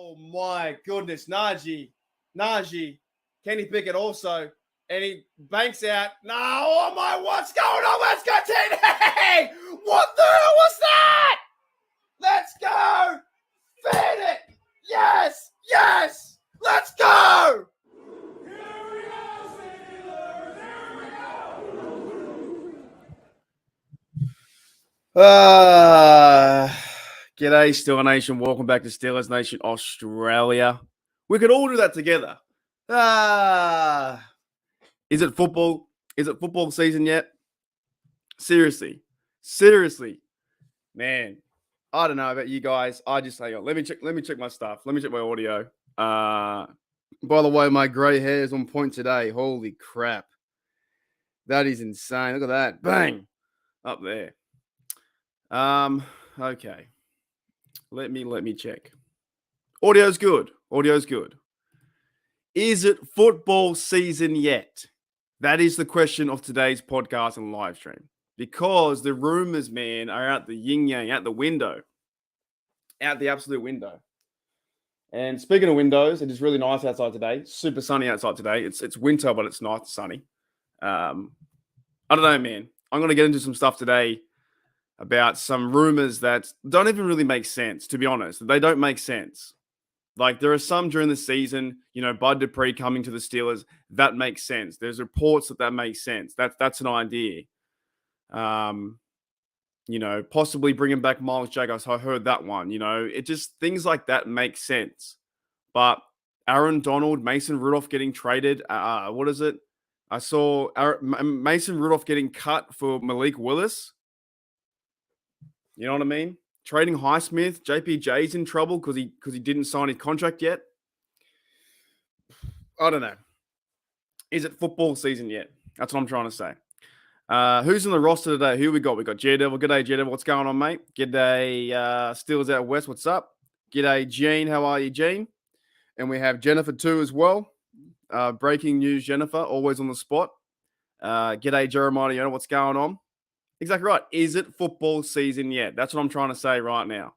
Oh my goodness, Najee, Kenny Pickett also, and he banks out. No, oh my, what's going on? Let's go, TD! What the hell was that? Let's go! Feed it! Yes! Yes! Let's go! G'day, Steeler Nation. Welcome back to Steelers Nation Australia. We could all do that together. Is it football? Is it football season yet? Seriously, man. I don't know about you guys. I just hang on. Let me check my stuff. Let me check my audio. By the way, my grey hair is on point today. Holy crap, that is insane. Look at that, bang, up there. Okay. Let me check. Audio's good. Is it football season yet? That is the question of today's podcast and live stream. Because the rumors, man, are out the yin-yang, out the window. Out the absolute window. And speaking of windows, it is really nice outside today. Super sunny outside today. It's winter, but it's nice and sunny. I don't know, man. I'm going to get into some stuff today about some rumors that don't even really make sense, to be honest. They don't make sense. Like, there are some during the season, Bud Dupree coming to the Steelers, that makes sense. There's reports that makes sense. That's an idea. Possibly bringing back Myles Jack. I heard that one. It just, things like that make sense. But Aaron Donald, Mason Rudolph getting traded. What is it? I saw Mason Rudolph getting cut for Malik Willis. You know what I mean? Trading Highsmith, JPJ's in trouble because he didn't sign his contract yet. I don't know. Is it football season yet? That's what I'm trying to say. Who's in the roster today? Who we got? We got Daredevil. G'day, Daredevil. What's going on, mate? G'day, Steelers out west. What's up? G'day, Gene. How are you, Gene? And we have Jennifer too as well. Breaking news, Jennifer. Always on the spot. G'day, Jeremiah. What's going on? Exactly right. Is it football season yet? That's what I'm trying to say right now.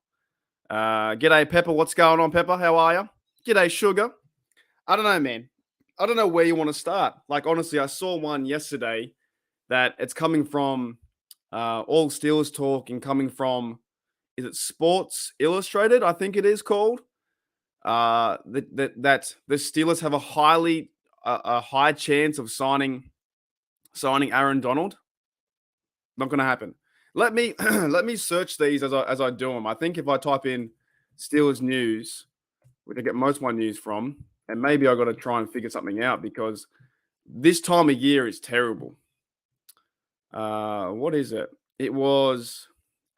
G'day, Pepper. What's going on, Pepper? How are you? G'day, Sugar. I don't know, man. I don't know where you want to start. Like, honestly, I saw one yesterday that it's coming from All Steelers Talk and coming from, is it Sports Illustrated? I think it is called. That the Steelers have a high chance of signing Aaron Donald. Not going to happen. Let me search these as I do them. I think if I type in Steelers news, which I get most of my news from, and maybe I got to try and figure something out because this time of year is terrible. What is it? It was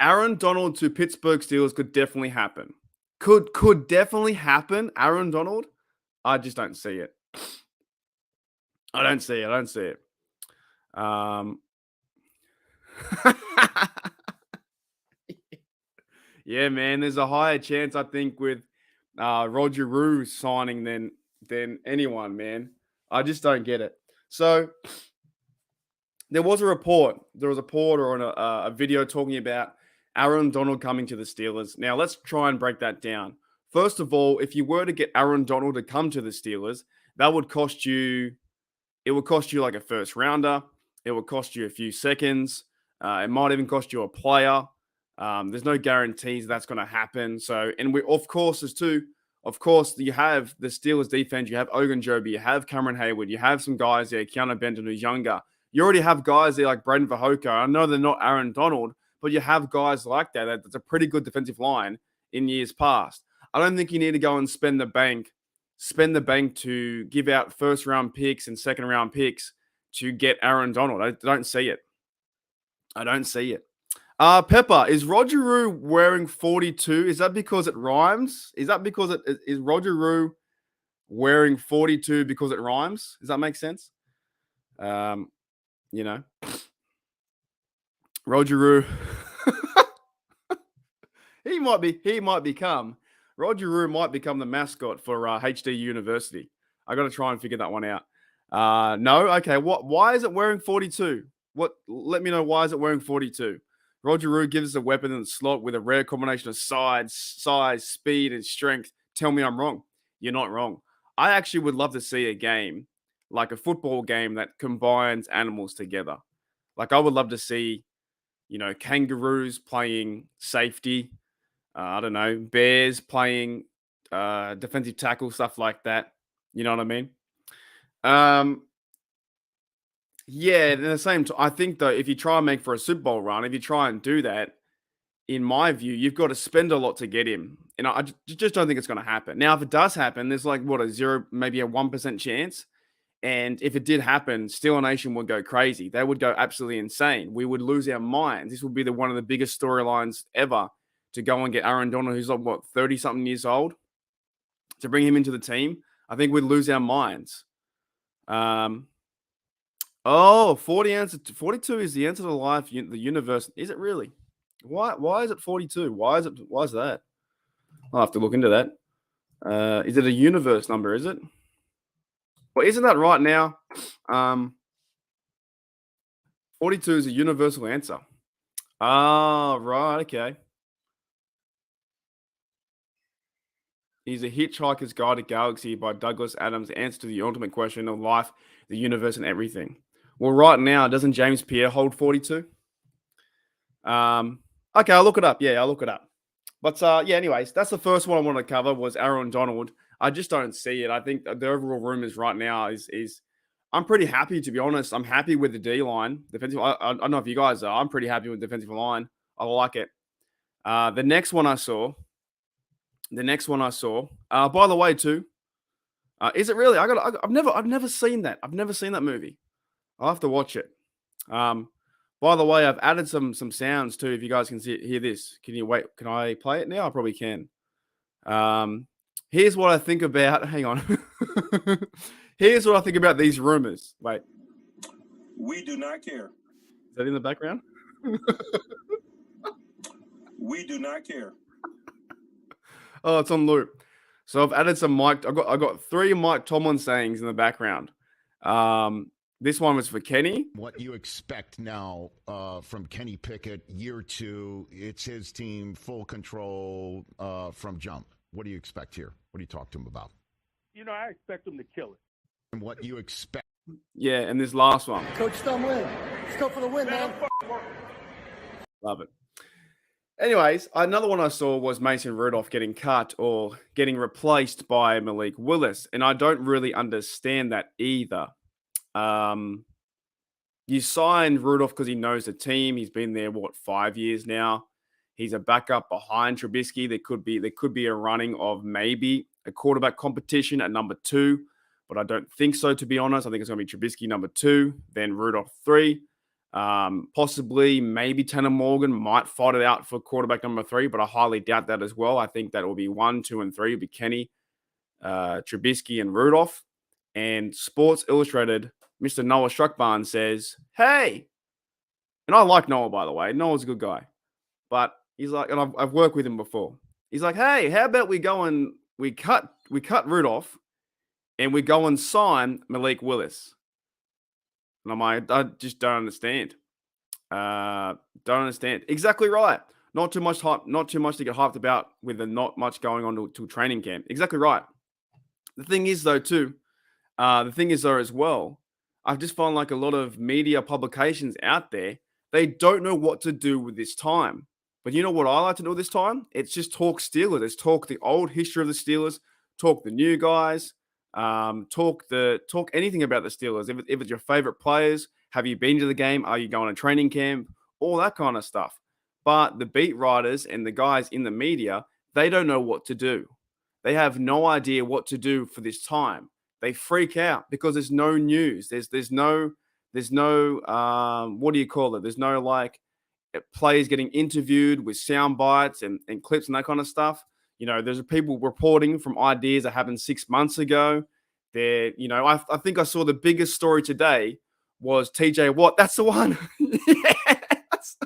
Aaron Donald to Pittsburgh Steelers could definitely happen. Could definitely happen. Aaron Donald. I just don't see it. I don't see it. Yeah, man. There's a higher chance, I think, with Roger Rue signing than anyone, man. I just don't get it. So there was a report. There was a reporter on a video talking about Aaron Donald coming to the Steelers. Now, let's try and break that down. First of all, if you were to get Aaron Donald to come to the Steelers, that would cost you, it would cost you like a first rounder. It would cost you a few seconds. It might even cost you a player. There's no guarantees that's going to happen. So, and we, of course, you have the Steelers defense. You have Ogunjobi. You have Cameron Hayward. You have some guys there, Keanu Benton, who's younger. You already have guys there like Braden Vahoka. I know they're not Aaron Donald, but you have guys like that. That's a pretty good defensive line in years past. I don't think you need to go and spend the bank to give out first-round picks and second-round picks to get Aaron Donald. I don't see it. Pepper, is Roger Rue wearing 42? Is that because it rhymes? Is that because is Roger Rue wearing 42 because it rhymes? Does that make sense? Roger Rue. Roger Rue might become the mascot for HD University. I got to try and figure that one out. No, okay. Why is it wearing 42? Let me know, why is it wearing 42? Roger Rue gives us a weapon in the slot with a rare combination of size, speed, and strength tell me I'm wrong. You're not wrong. I actually would love to see a game, like a football game that combines animals together. Like I would love to see, kangaroos playing safety. I don't know, bears playing defensive tackle, stuff like that. You know what I mean? Um, yeah, at the same time, I think though, if you try and make for a Super Bowl run, if you try and do that, in my view, you've got to spend a lot to get him. And just don't think it's going to happen. Now, if it does happen, there's like what a zero, maybe a 1% chance. And if it did happen, Steel Nation would go crazy. They would go absolutely insane. We would lose our minds. This would be one of the biggest storylines ever to go and get Aaron Donald, who's like, 30 something years old, to bring him into the team. I think we'd lose our minds. 42 is the answer to life, the universe. Is it really? Why is it 42? Why is that? I'll have to look into that. Is it a universe number, is it? Well, isn't that right now? 42 is a universal answer. Ah, right, okay. He's a Hitchhiker's Guide to Galaxy by Douglas Adams. Answer to the ultimate question of life, the universe, and everything. Well, right now, doesn't James Pierre hold 42? Okay, I'll look it up. Yeah, I'll look it up. But anyways, that's the first one I wanted to cover was Aaron Donald. I just don't see it. I think the overall rumors right now is I'm pretty happy, to be honest. I'm happy with the D line, defensive. I don't know if you guys are. I'm pretty happy with defensive line. I like it. The next one I saw. By the way, too. Is it really? I've never seen that. I've never seen that movie. I'll have to watch it. By the way, I've added some sounds too. If you guys can hear this, can you wait? Can I play it now? I probably can. Here's what I think about. Hang on. Here's what I think about these rumors. Wait. We do not care. Is that in the background? We do not care. Oh, it's on loop. So I've added some Mike. I got 3 Mike Tomlin sayings in the background. This one was for Kenny. What you expect now from Kenny Pickett, year 2, it's his team, full control from jump. What do you expect here? What do you talk to him about? I expect him to kill it. And what you expect. Yeah, and this last one. Coach Tomlin, let's go for the win, man. Love it. Anyways, another one I saw was Mason Rudolph getting cut or getting replaced by Malik Willis, and I don't really understand that either. You signed Rudolph because he knows the team. He's been there 5 years now. He's a backup behind Trubisky. There could be a running of maybe a quarterback competition at number 2, but I don't think so, to be honest. I think it's going to be Trubisky number 2, then Rudolph 3. Possibly, maybe Tanner Morgan might fight it out for quarterback number 3, but I highly doubt that as well. I think that will be 1, 2, and 3 will be Kenny, Trubisky, and Rudolph. And Sports Illustrated, Mr. Noah Struckbarn says, "Hey," and I like Noah, by the way. Noah's a good guy, but he's like, and I've worked with him before. He's like, "Hey, how about we go and we cut Rudolph, and we go and sign Malik Willis?" And I'm like, I just don't understand. Don't understand. Exactly right. Not too much hype. Not too much to get hyped about with the not much going on to training camp. Exactly right. The thing is, though, as well, I've just found like a lot of media publications out there, they don't know what to do with this time. But you know what I like to do this time? It's just talk Steelers. It's talk the old history of the Steelers, talk the new guys, talk anything about the Steelers. If it's your favorite players, have you been to the game? Are you going to training camp? All that kind of stuff. But the beat writers and the guys in the media, they don't know what to do. They have no idea what to do for this time. They freak out because there's no news. There's no what do you call it? There's no like players getting interviewed with sound bites and clips and that kind of stuff. There's people reporting from ideas that happened 6 months ago. I think I saw the biggest story today was TJ Watt. That's the one. Yes.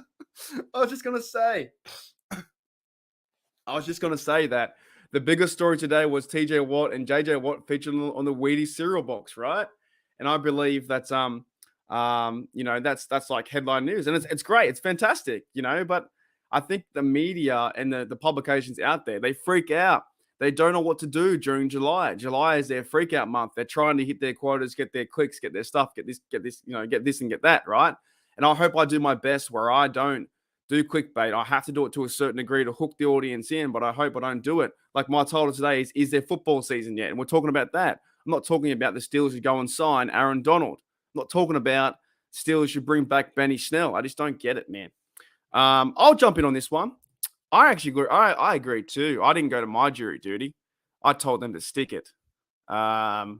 I was just going to say that the biggest story today was TJ Watt and JJ Watt featured on the Wheaties cereal box, right? And I believe that's that's like headline news, and it's great, it's fantastic, but I think the media and the publications out there, they freak out. They don't know what to do during July. July is their freak out month. They're trying to hit their quotas, get their clicks, get their stuff, get this, get this and get that, right? And I hope I do my best where I don't do clickbait. I have to do it to a certain degree to hook the audience in, but I hope I don't do it. Like my title today is there football season yet? And we're talking about that. I'm not talking about the Steelers should go and sign Aaron Donald. I'm not talking about Steelers should bring back Benny Snell. I just don't get it, man. I'll jump in on this one. I agree too. I didn't go to my jury duty. I told them to stick it. Yeah,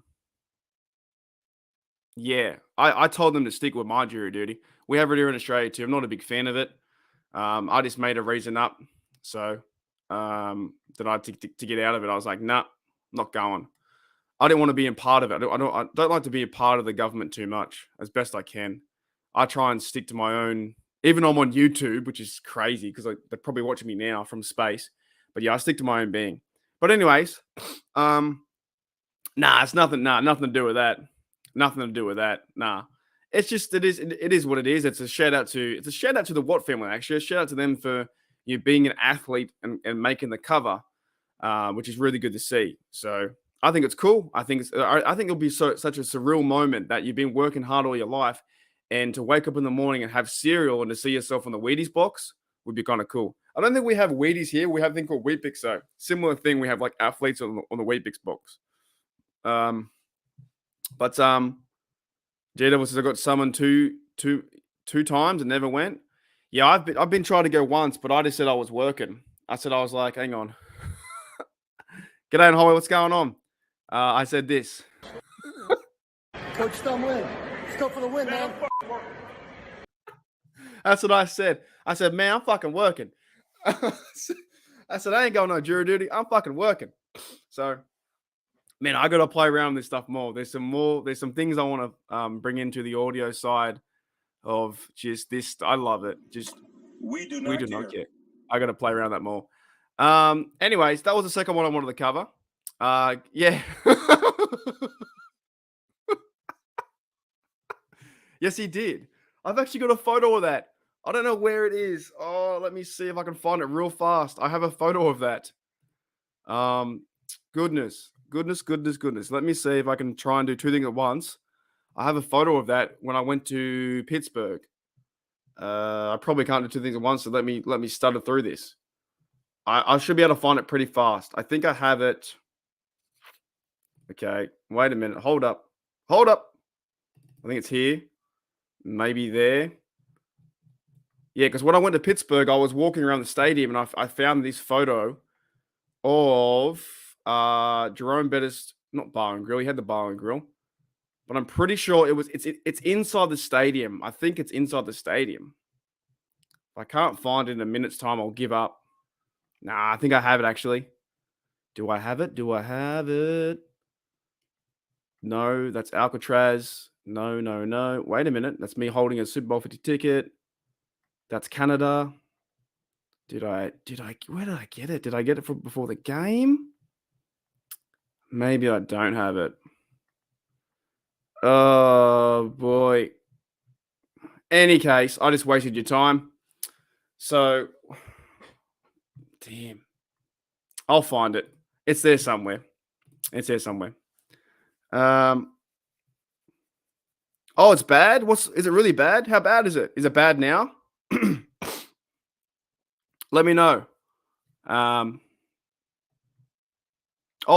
I told them to stick with my jury duty. We have it here in Australia too. I'm not a big fan of it. I just made a reason up. So that I to get out of it. I was like, nah, not going. I didn't want to be a part of it. I don't like to be a part of the government too much as best I can. I try and stick to my own. Even though I'm on YouTube, which is crazy because they're probably watching me now from space. But yeah, I stick to my own being. But anyways, it's nothing. Nothing to do with that. Nothing to do with that. Nah, it's just it is what it is. It's a shout out to the Watt family. Actually, a shout out to them for being an athlete and making the cover, which is really good to see. So I think it's cool. I think it'll be such a surreal moment that you've been working hard all your life. And to wake up in the morning and have cereal and to see yourself on the Wheaties box would be kind of cool. I don't think we have Wheaties here. We have a thing called Weet-Bix, though. Similar thing. We have like athletes on the Weet-Bix box. But J-Devil says I got summoned two times and never went. Yeah, I've been trying to go once, but I just said I was working. I was like, hang on. G'day in Hollywood, what's going on? I said this. Coach Stumlin, let's go for the win, man. That's what I said. I said, man, I'm fucking working. I said, I ain't going no jury duty. I'm fucking working. So, man, I got to play around with this stuff more. There's some things I want to bring into the audio side of just this. I love it. Just We do we not do care. not care. I got to play around that more. Anyways, that was the second one I wanted to cover. Yeah. Yes, he did. I've actually got a photo of that. I don't know where it is. Oh, let me see if I can find it real fast. I have a photo of that. Goodness. Let me see if I can try and do two things at once. I have a photo of that when I went to Pittsburgh. I probably can't do two things at once, so let me stutter through this. I should be able to find it pretty fast. I think I have it. Okay, wait a minute. Hold up. I think it's here. Maybe there. Yeah, because when I went to Pittsburgh, I was walking around the stadium and I found this photo of Jerome Bettis, not Bar and Grill. He had the Bar and Grill, but I'm pretty sure it's inside the stadium. I think it's inside the stadium. If I can't find it in a minute's time, I'll give up. Nah, I think I have it actually. Do I have it? No, that's Alcatraz. No. Wait a minute. That's me holding a Super Bowl 50 ticket. That's Canada. Where did I get it? Did I get it from before the game? Maybe I don't have it. Oh, boy. Any case, I just wasted your time. So, damn. I'll find it. It's there somewhere. Oh, it's bad? Is it really bad? How bad is it? Is it bad now? Let me know. Oh,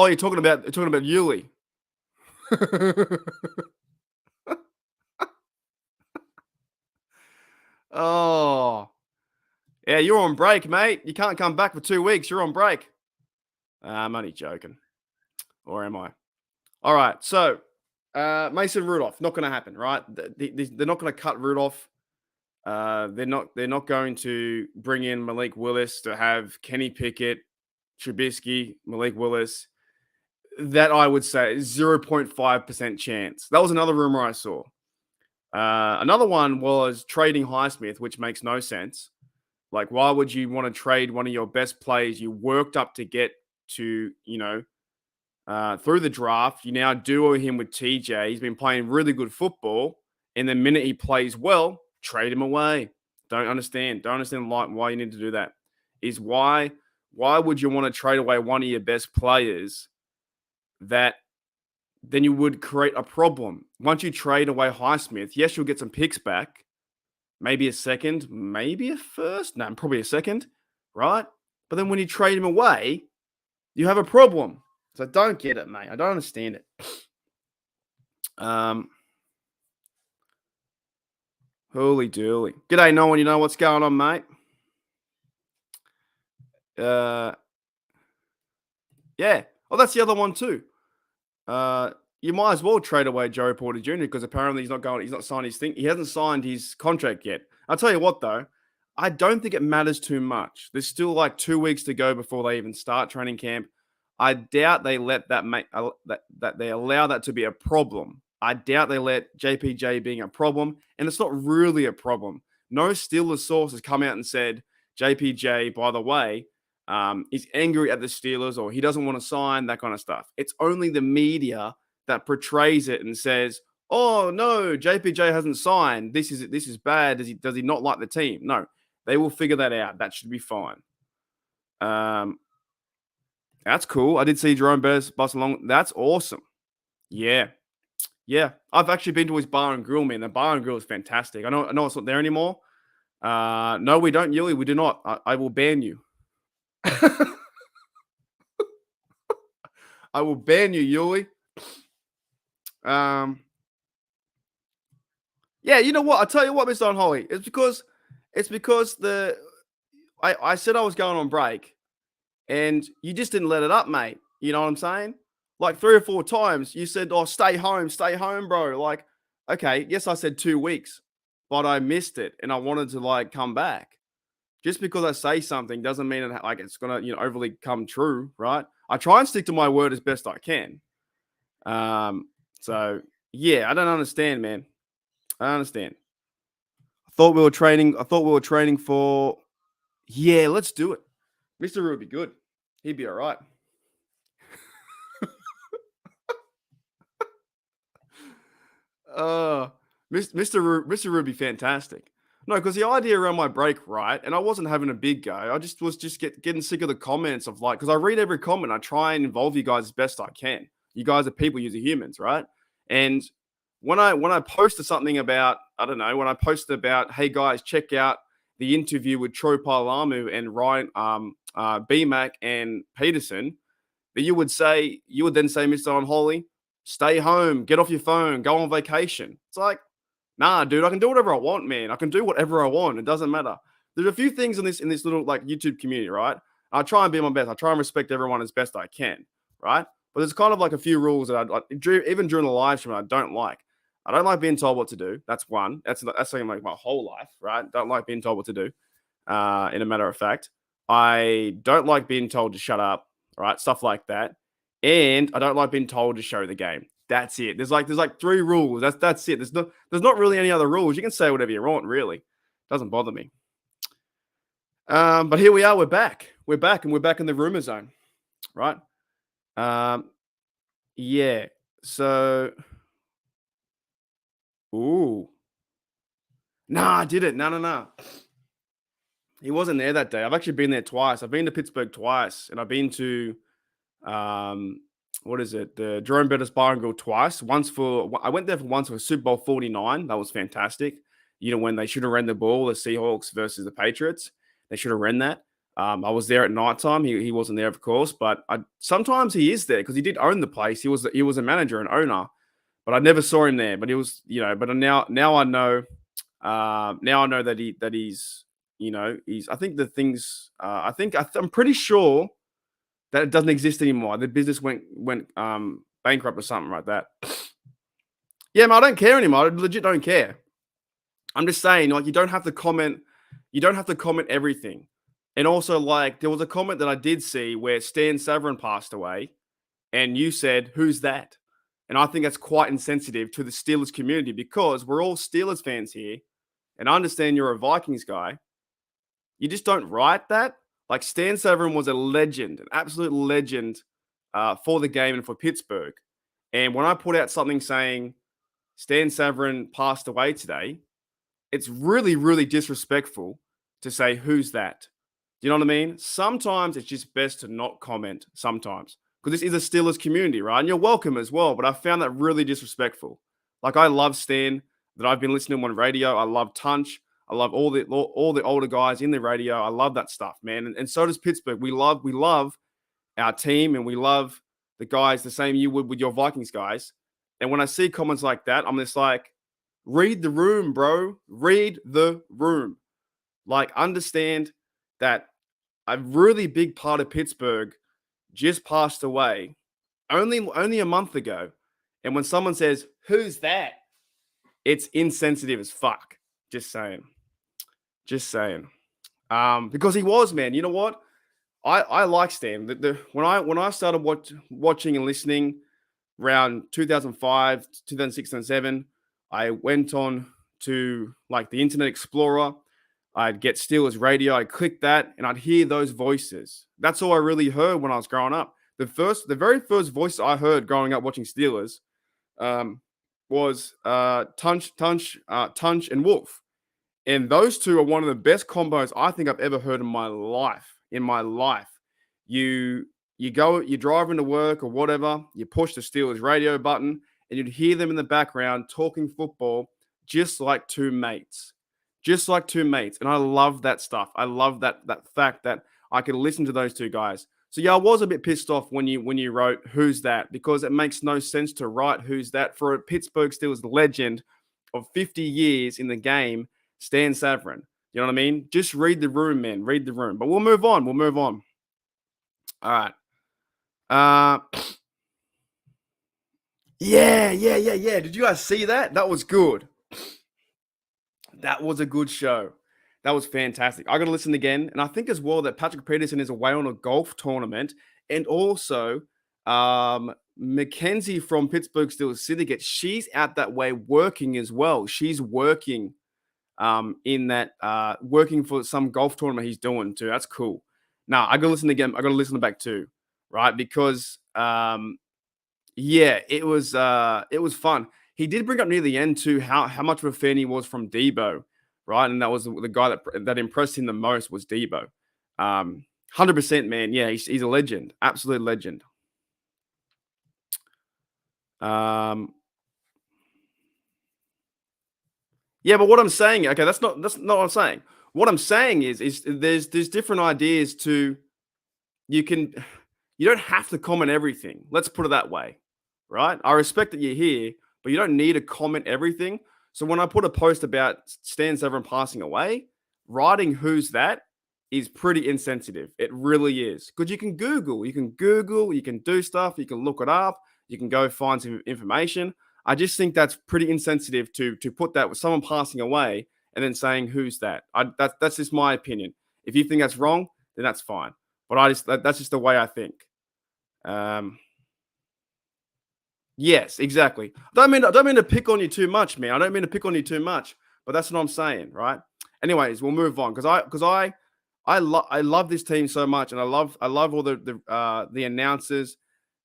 you're talking about Yuli. Oh. Yeah, you're on break, mate. You can't come back for 2 weeks. You're on break. I'm only joking. Or am I? All right. So, Mason Rudolph, not going to happen, right? They're not going to cut Rudolph. They're not going to bring in Malik Willis to have Kenny Pickett, Trubisky, Malik Willis. That I would say 0.5% chance. That was another rumor I saw. Another one was trading Highsmith, which makes no sense. Like, why would you want to trade one of your best players you worked up to get to, through the draft? You now duo him with TJ. He's been playing really good football. And the minute he plays well, trade him away. Don't understand why you need to do that. Is why Why would you want to trade away one of your best players that then you would create a problem? Once you trade away Highsmith, yes, you'll get some picks back. Maybe a second, maybe a first. No, probably a second, right? But then when you trade him away, you have a problem. So I don't get it, mate. I don't understand it. Holy dooly. G'day, no one. You know what's going on, mate? Yeah. Oh, that's the other one too. You might as well trade away Joey Porter Jr. because apparently he's not signed his thing. He hasn't signed his contract yet. I'll tell you what though, I don't think it matters too much. There's still like 2 weeks to go before they even start training camp. I doubt they let that make that they allow that to be a problem. I doubt they let JPJ being a problem, and it's not really a problem. No Steelers source has come out and said JPJ, by the way, is angry at the Steelers or he doesn't want to sign, that kind of stuff. It's only the media that portrays it and says, "Oh no, JPJ hasn't signed. This is bad. Does he not like the team?" No, they will figure that out. That should be fine. That's cool. I did see Jerome Bettis bust along. That's awesome. Yeah. I've actually been to his bar and grill, man. The bar and grill is fantastic. I know it's not there anymore. No, we don't, Yuli. We do not. I will ban you. I will ban you, Yuli. Yeah, you know what? I'll tell you what, Mr. Unholy. It's because I said I was going on break and you just didn't let it up, mate. You know what I'm saying? Like 3 or 4 times you said, "Oh, stay home, bro." Like, okay, yes, I said 2 weeks, but I missed it and I wanted to like come back. Just because I say something doesn't mean it's gonna, overly come true, right? I try and stick to my word as best I can. So yeah, I don't understand, man. I don't understand. I thought we were training for. Yeah, let's do it. Mr. Rue would be good. He'd be all right. Mr. Rue would be fantastic. No, because the idea around my break, right? And I wasn't having a big go. I just was getting sick of the comments of like, because I read every comment. I try and involve you guys as best I can. You guys are people, you're humans, right? And when I posted something about, I don't know, when I posted about, hey guys, check out the interview with Troy Polamalu and Ryan BMAC and Peterson, that you would then say, Mr. Unholy, stay home, get off your phone, go on vacation. It's like, nah, dude, I can do whatever I want, man. I can do whatever I want. It doesn't matter. There's a few things in this little like YouTube community, right? I try and be my best. I try and respect everyone as best I can, right? But there's kind of like a few rules that even during the live stream, I don't like. I don't like being told what to do. That's one. That's something like my whole life, right? Don't like being told what to do. In a matter of fact, I don't like being told to shut up, right? Stuff like that. And I don't like being told to show the game. That's it. There's like 3 rules. That's it. There's not really any other rules. You can say whatever you want, really. Doesn't bother me. But here we are. We're back. We're back in the rumor zone, right? Yeah. So, ooh. Nah, I did it. No. He wasn't there that day. I've actually been there twice. I've been to Pittsburgh twice, and I've been to what is it? The Jerome Bettis Bar and Grill twice. I went there once for Super Bowl 49. That was fantastic. When they should have ran the ball, the Seahawks versus the Patriots. They should have ran that. I was there at nighttime. He wasn't there, of course, but sometimes he is there because he did own the place. He was a manager and owner, but I never saw him there. But he was, But now I know. Now I know that he's. I think the things. I'm pretty sure that it doesn't exist anymore. The business went bankrupt or something like that. Yeah, man, I don't care anymore. I legit don't care. I'm just saying, like, you don't have to comment. You don't have to comment everything. And also, like, there was a comment that I did see where Stan Savran passed away, and you said, "Who's that?" And I think that's quite insensitive to the Steelers community because we're all Steelers fans here, and I understand you're a Vikings guy. You just don't write that. Like, Stan Savran was a legend, an absolute legend for the game and for Pittsburgh. And when I put out something saying Stan Savran passed away today, it's really, really disrespectful to say, "Who's that?" Do you know what I mean? Sometimes it's just best to not comment sometimes because this is a Steelers community, right? And you're welcome as well. But I found that really disrespectful. Like I love Stan that I've been listening to on radio. I love Tunch. I love all the older guys in the radio. I love that stuff, man. And so does Pittsburgh. We love our team and we love the guys the same you would with your Vikings guys. And when I see comments like that, I'm just like, read the room, bro. Read the room. Like, understand that a really big part of Pittsburgh just passed away only a month ago. And when someone says, "Who's that?" it's insensitive as fuck. Just saying. Just saying. Because he was, man. You know what? I like Stan. When I started watching and listening around 2005, 2006, and 2007, I went on to like the Internet Explorer. I'd get Steelers radio. I'd click that, and I'd hear those voices. That's all I really heard when I was growing up. The very first voice I heard growing up watching Steelers was Tunch, and Wolf. And those two are one of the best combos I think I've ever heard in my life. You drive into work or whatever, you push the Steelers radio button, and you'd hear them in the background talking football just like two mates. Just like two mates. And I love that stuff. I love that fact that I could listen to those two guys. So yeah, I was a bit pissed off when you wrote "Who's that?" because it makes no sense to write "Who's that?" for a Pittsburgh Steelers legend of 50 years in the game, Stan Savran. You know what I mean? Just read the room, man. Read the room. But we'll move on. All right. Yeah. Did you guys see that? That was good. That was a good show. That was fantastic. I got to listen again. And I think as well that Patrick Peterson is away on a golf tournament. And also, Mackenzie from Pittsburgh Steelers Syndicate, she's out that way working as well. She's working in that, working for some golf tournament he's doing too. That's cool. Now, I got to listen again. I got to listen back too, right? Because, yeah, it was fun. He did bring up near the end too how much of a fan he was from Debo, right? And that was the guy that impressed him the most was Debo. 100%, man. Yeah, he's a legend, absolute legend. Yeah, but what I'm saying, okay, that's not what I'm saying. What I'm saying is there's different ideas to you don't have to comment everything. Let's put it that way, right? I respect that you're here, but you don't need to comment everything. So when I put a post about Stan Savran passing away, writing "Who's that?" is pretty insensitive. It really is. Because you can Google, you can do stuff, you can look it up, you can go find some information. I just think that's pretty insensitive to put that with someone passing away and then saying "Who's that?" That's just my opinion. If you think that's wrong, then that's fine. But that's just the way I think. Yes, exactly. I don't mean to pick on you too much, man. I don't mean to pick on you too much, but that's what I'm saying, right? Anyways, we'll move on because I love this team so much, and I love all the announcers,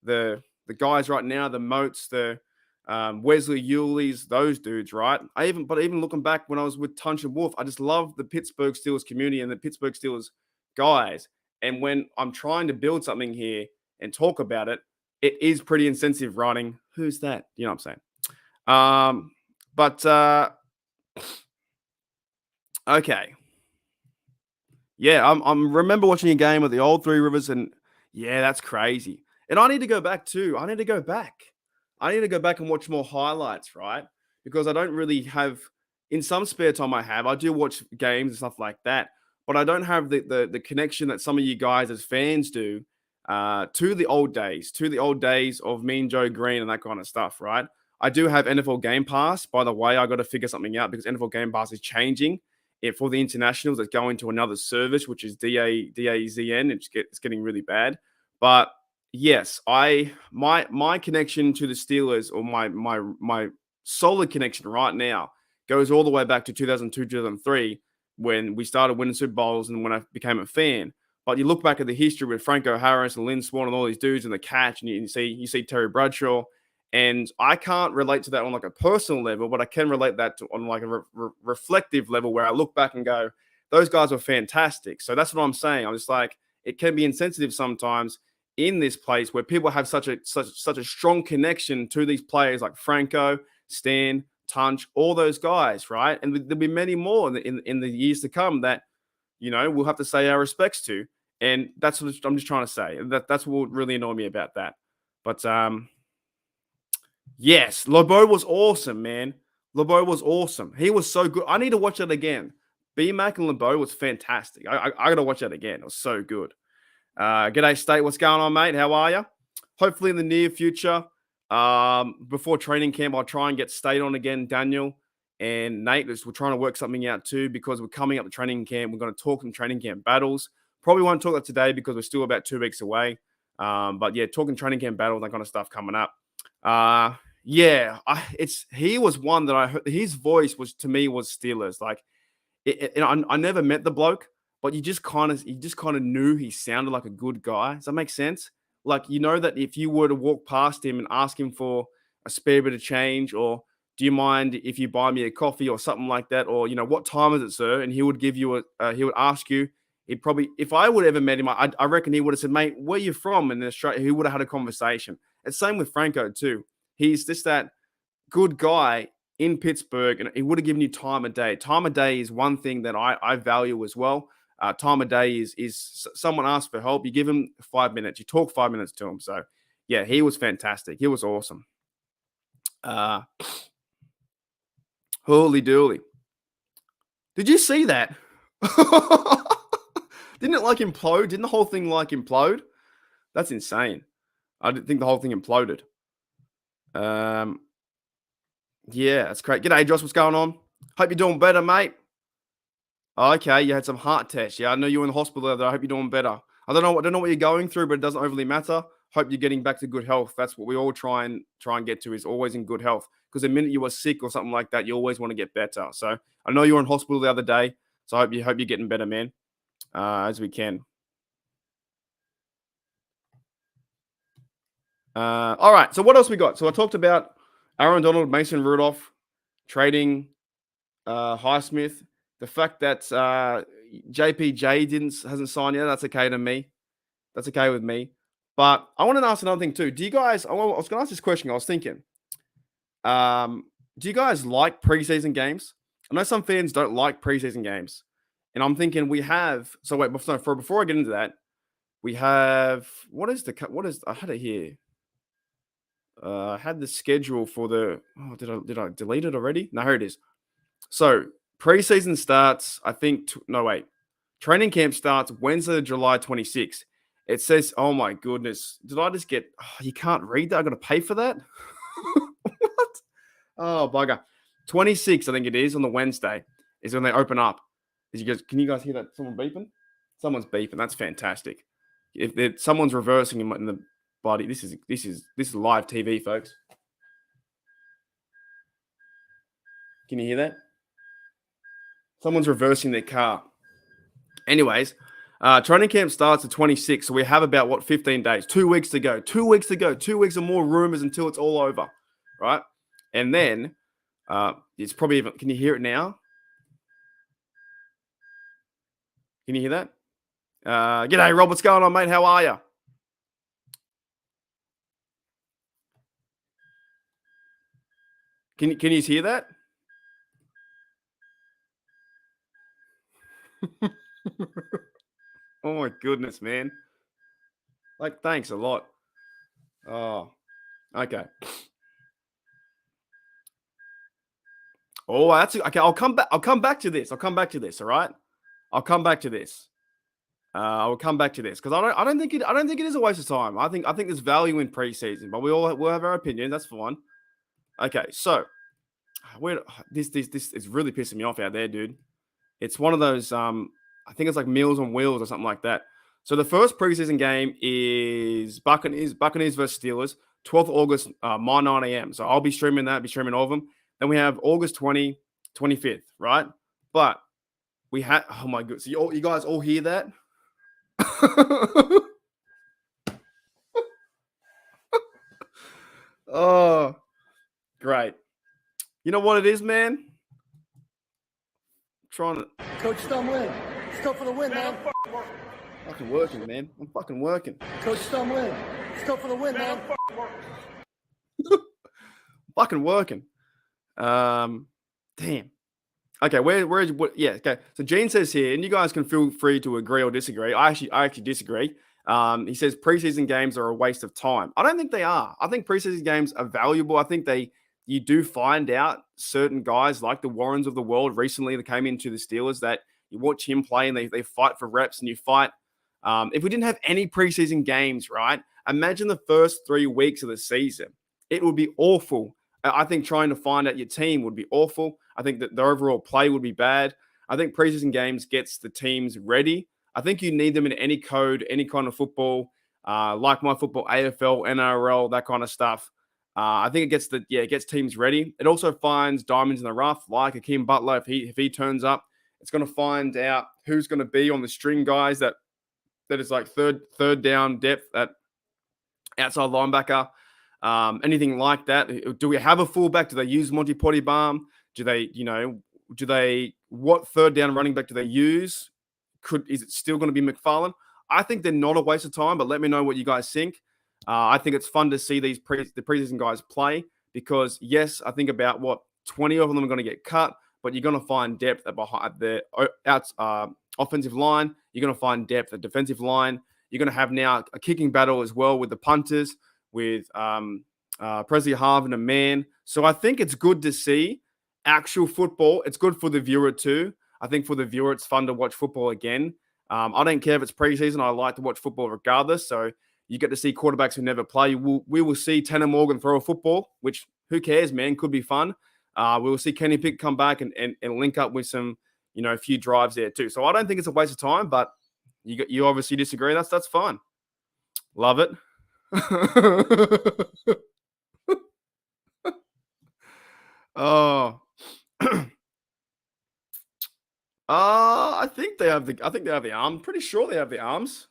the guys right now, the Moats, the Wesley Yuleys, those dudes, right? Even looking back when I was with Tunch and Wolf, I just love the Pittsburgh Steelers community and the Pittsburgh Steelers guys. And when I'm trying to build something here and talk about it, it is pretty insensitive writing "Who's that?" You know what I'm saying? Okay. Yeah, I'm remember watching a game at the old Three Rivers, and yeah, that's crazy. And I need to go back too. I need to go back and watch more highlights, right? Because I don't really have, in some spare time I do watch games and stuff like that, but I don't have the connection that some of you guys as fans do to the old days of Mean Joe Green and that kind of stuff, right? I do have NFL Game Pass. By the way, I got to figure something out because NFL Game Pass is changing. For the internationals, it's going to another service, which is DAZN. It's getting really bad. But yes, my connection to the Steelers, or my solid connection right now, goes all the way back to 2002, 2003, when we started winning Super Bowls and when I became a fan. But you look back at the history with Franco Harris and Lynn Swann and all these dudes in the catch, and you see Terry Bradshaw, and I can't relate to that on like a personal level, but I can relate that to on like a reflective level where I look back and go, those guys were fantastic. So that's what I'm saying. I'm just like, it can be insensitive sometimes in this place where people have such a strong connection to these players like Franco, Stan, Tunch, all those guys, right? And there'll be many more in the years to come that, you know, we'll have to say our respects to. And that's what I'm just trying to say. That's what would really annoy me about that. But yes, Lobo was awesome, man. Lobo was awesome. He was so good. I need to watch that again. B-Mac and Lobo was fantastic. I got to watch that again. It was so good. G'day, State. What's going on, mate? How are you? Hopefully in the near future, before training camp, I'll try and get State on again, Daniel and Nate. We're trying to work something out too because we're coming up to training camp. We're going to talk some training camp battles. Probably won't talk that today because we're still about 2 weeks away. But yeah, talking training camp battles, that kind of stuff coming up. Yeah, he was one that I heard. His voice was to me was Steelers. Like, I never met the bloke, but you just kind of knew he sounded like a good guy. Does that make sense? Like, you know that if you were to walk past him and ask him for a spare bit of change, or do you mind if you buy me a coffee or something like that, or, you know, what time is it, sir? And he would give you he would ask you. He'd probably, if I would have ever met him, I reckon he would have said, mate, where are you from? And he would have had a conversation. It's same with Franco too. He's just that good guy in Pittsburgh, and he would have given you time of day. Time of day is one thing that I value as well. Time of day is someone asks for help, you give him 5 minutes, you talk 5 minutes to him. So yeah, he was fantastic. He was awesome. Holy dooly. Did you see that? Didn't it like implode? Didn't the whole thing like implode? That's insane. I didn't think the whole thing imploded. Yeah, that's great. G'day, Josh. What's going on? Hope you're doing better, mate. Okay, you had some heart tests. Yeah, I know you were in the hospital there. I hope you're doing better. I don't know what you're going through, but it doesn't overly matter. Hope you're getting back to good health. That's what we all try and get to, is always in good health. Because the minute you are sick or something like that, you always want to get better. So I know you were in hospital the other day. So I hope you're getting better, man. As we can. All right. So what else we got? So I talked about Aaron Donald, Mason Rudolph trading Highsmith. The fact that JPJ hasn't signed yet, that's okay to me. That's okay with me. But I want to ask another thing too. Do you guys? I was going to ask this question. I was thinking, do you guys like preseason games? I know some fans don't like preseason games. And I'm thinking we have. So wait, before I get into that, we have what is I had it here. I had the schedule for the. Oh, did I delete it already? No, here it is. So preseason starts. I think. Training camp starts Wednesday, July 26th. It says, "Oh my goodness, did I just get? Oh, you can't read that. I got to pay for that. What? Oh bugger. 26th, I think it is, on the Wednesday is when they open up. Can you guys hear that? Someone beeping? Someone's beeping. That's fantastic. If someone's reversing in the body, this is live TV, folks. Can you hear that? Someone's reversing their car. Anyways, training camp starts the 26th, so we have about 15 days, 2 weeks to go. 2 weeks to go. 2 weeks of more rumors until it's all over, right? And then it's probably even. Can you hear it now? Can you hear that? G'day, Rob. What's going on, mate? How are you? Can you hear that? Oh my goodness, man. Like, thanks a lot. Oh, okay. Oh, that's okay. I'll come back to this. All right. I'll come back to this. I will come back to this because I don't think it is a waste of time. I think there's value in preseason, but we'll have our opinion. That's fine. Okay, so this is really pissing me off out there, dude. It's one of those. I think it's like Meals on Wheels or something like that. So the first preseason game is Buccaneers versus Steelers, 12th August, my 9 a.m. So I'll be streaming that. Be streaming all of them. Then we have August 25th, right? But we had. Oh my goodness! So you guys all hear that? Oh, great. You know what it is, man? Trying to Coach Stumlin, let's go for the win, man. Fucking working, man. I'm fucking working. Coach Stumlin, let's go for the win, man. Fucking working. Damn. Okay, yeah, okay. So Gene says here, and you guys can feel free to agree or disagree. I actually disagree. He says preseason games are a waste of time. I don't think they are. I think preseason games are valuable. I think you do find out certain guys like the Warrens of the world recently that came into the Steelers that you watch him play and they fight for reps and you fight. If we didn't have any preseason games, right? Imagine the first 3 weeks of the season. It would be awful. I think trying to find out your team would be awful. I think that the overall play would be bad. I think preseason games gets the teams ready. I think you need them in any code, any kind of football, like my football, AFL, NRL, that kind of stuff. I think it gets teams ready. It also finds diamonds in the rough, like Akeem Butler. If he turns up, it's going to find out who's going to be on the string guys that is like third down depth at outside linebacker. Anything like that. Do we have a fullback? Do they use Monty Pottybarn? What third down running back do they use? Is it still going to be McFarland? I think they're not a waste of time, but let me know what you guys think. I think it's fun to see the preseason guys play because, yes, I think about 20 of them are going to get cut, but you're going to find depth behind the offensive line. You're going to find depth at defensive line. You're going to have now a kicking battle as well with the punters, with Presley Harvin and Man. So I think it's good to see actual football. It's good for the viewer too. I think for the viewer, it's fun to watch football again. I don't care if it's preseason. I like to watch football regardless. So you get to see quarterbacks who never play. We will see Tanner Morgan throw a football, which who cares, man? Could be fun. We will see Kenny Pickett come back and link up with some, a few drives there too. So I don't think it's a waste of time, but you obviously disagree. That's fine. Love it. Oh. I think they have the arm. Pretty sure they have the arms.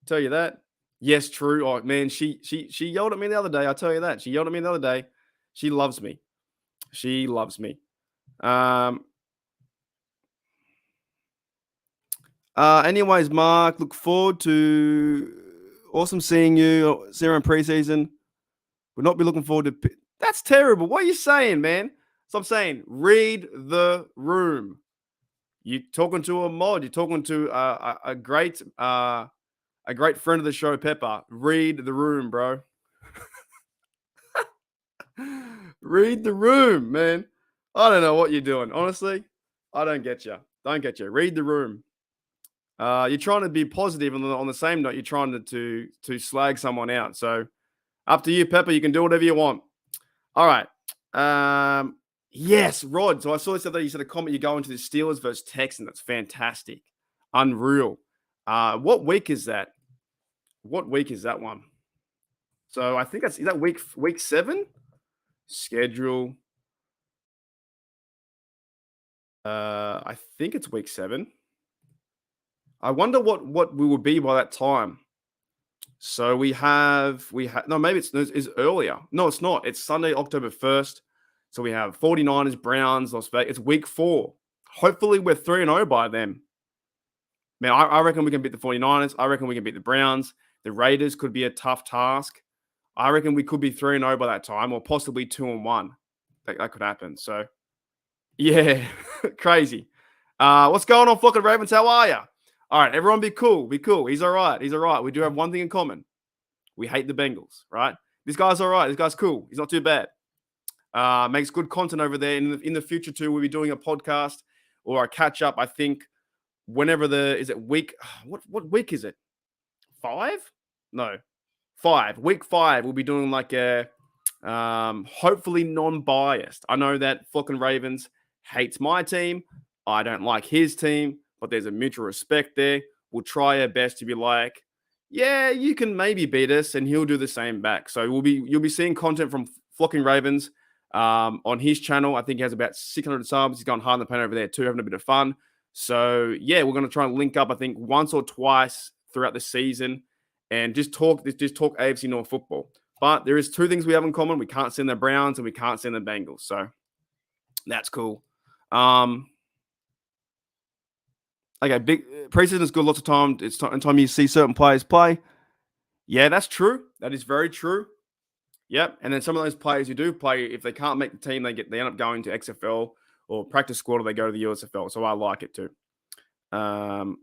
Tell you that. Yes, true. Oh man, she yelled at me the other day. I tell you that. She yelled at me the other day. She loves me. She loves me. Anyways, Mark, look forward to awesome seeing you. See you in preseason. Would not be looking forward to. That's terrible. What are you saying, man? So I'm saying, read the room. You're talking to a mod. You're talking to a great friend of the show, Pepper. Read the room, bro. Read the room, man. I don't know what you're doing. Honestly, I don't get you. Don't get you. Read the room. You're trying to be positive, and on the same note, you're trying to slag someone out. So up to you, Pepper. You can do whatever you want. All right. Yes, Rod. So I saw this other day. You said a comment. You go into the Steelers versus Texans. That's fantastic. Unreal. What week is that? What week is that one? So I think is that week 7? Schedule. I think it's week 7. I wonder what we will be by that time. So we have no, maybe it's earlier. No, it's not. It's Sunday, October 1st. So we have 49ers, Browns, Las Vegas. It's week 4. Hopefully we're 3-0 by then. Man, I reckon we can beat the 49ers. I reckon we can beat the Browns. The Raiders could be a tough task. I reckon we could be 3-0 by that time, or possibly 2-1. That could happen. So, yeah, crazy. What's going on, fucking Ravens? How are you? All right, everyone be cool. Be cool. He's all right. He's all right. We do have one thing in common. We hate the Bengals, right? This guy's all right. This guy's cool. He's not too bad. Makes good content over there. In the future, too, we'll be doing a podcast or a catch-up, I think, whenever is it week? What week is it? 5? No, 5. Week 5, we'll be doing like a hopefully non-biased. I know that fucking Ravens hates my team. I don't like his team, but there's a mutual respect there. We'll try our best to be like, yeah, you can maybe beat us, and he'll do the same back. So you'll be seeing content from Flocking Ravens on his channel. I think he has about 600 subs. He's gone hard in the paint over there too, having a bit of fun. So yeah, we're going to try and link up, I think, once or twice throughout the season and just talk AFC North football. But there is 2 things we have in common. We can't send the Browns and we can't send the Bengals. So that's cool. Okay, big preseason is good. Lots of time. It's time you see certain players play. Yeah, that's true. That is very true. Yep. And then some of those players who do play, if they can't make the team, they end up going to XFL or practice squad, or they go to the USFL. So I like it too. And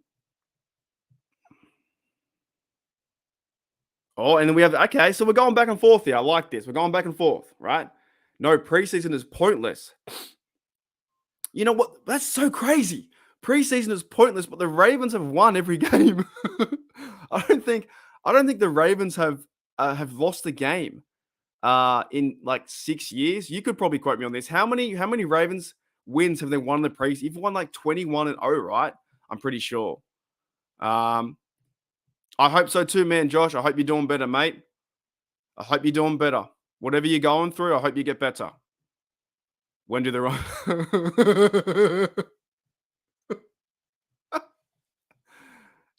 then we have okay. So we're going back and forth here. I like this. We're going back and forth, right? No, preseason is pointless. You know what? That's so crazy. Preseason is pointless, but the Ravens have won every game. I don't think the Ravens have lost a game in like 6 years. You could probably quote me on this. How many Ravens wins have they won in the preseason? You've won like 21-0, right? I'm pretty sure. I hope so too, man, Josh. I hope you're doing better, mate. I hope you're doing better. Whatever you're going through, I hope you get better. When do the wrong?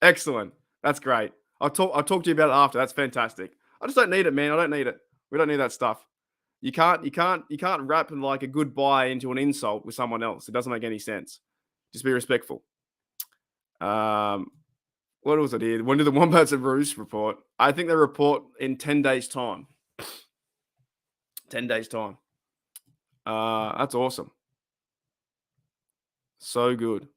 Excellent. That's great. I'll talk to you about it after. That's fantastic. I just don't need it, man. I don't need it. We don't need that stuff. You can't wrap like a goodbye into an insult with someone else. It doesn't make any sense. Just be respectful. What was it here? When did the Wombats of Roos report? I think they report in 10 days' time. 10 days' time. That's awesome. So good.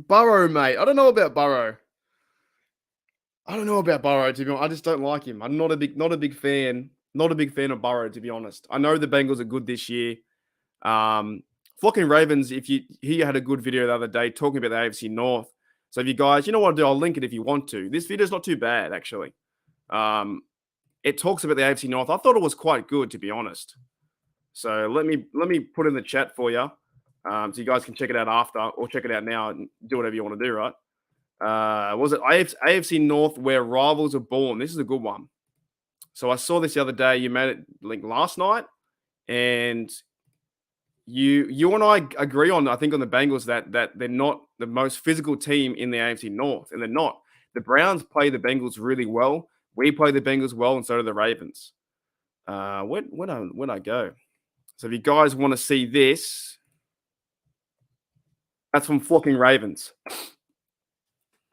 Burrow, mate. I don't know about Burrow. To be honest. I just don't like him. I'm not a big fan. Not a big fan of Burrow, to be honest. I know the Bengals are good this year. Flocking Ravens, he had a good video the other day talking about the AFC North. So if you guys, you know what I'll do? I'll link it if you want to. This video is not too bad, actually. It talks about the AFC North. I thought it was quite good, to be honest. So let me put in the chat for you, so you guys can check it out after, or check it out now and do whatever you want to do, right? Was it AFC North where rivals are born? This is a good one. So I saw this the other day. You made it like last night, and you and I agree on, I think, on the Bengals that they're not the most physical team in the AFC North, and they're not. The Browns play the Bengals really well. We play the Bengals well, and so do the Ravens. Where'd I go? So if you guys want to see this, that's from Flocking Ravens.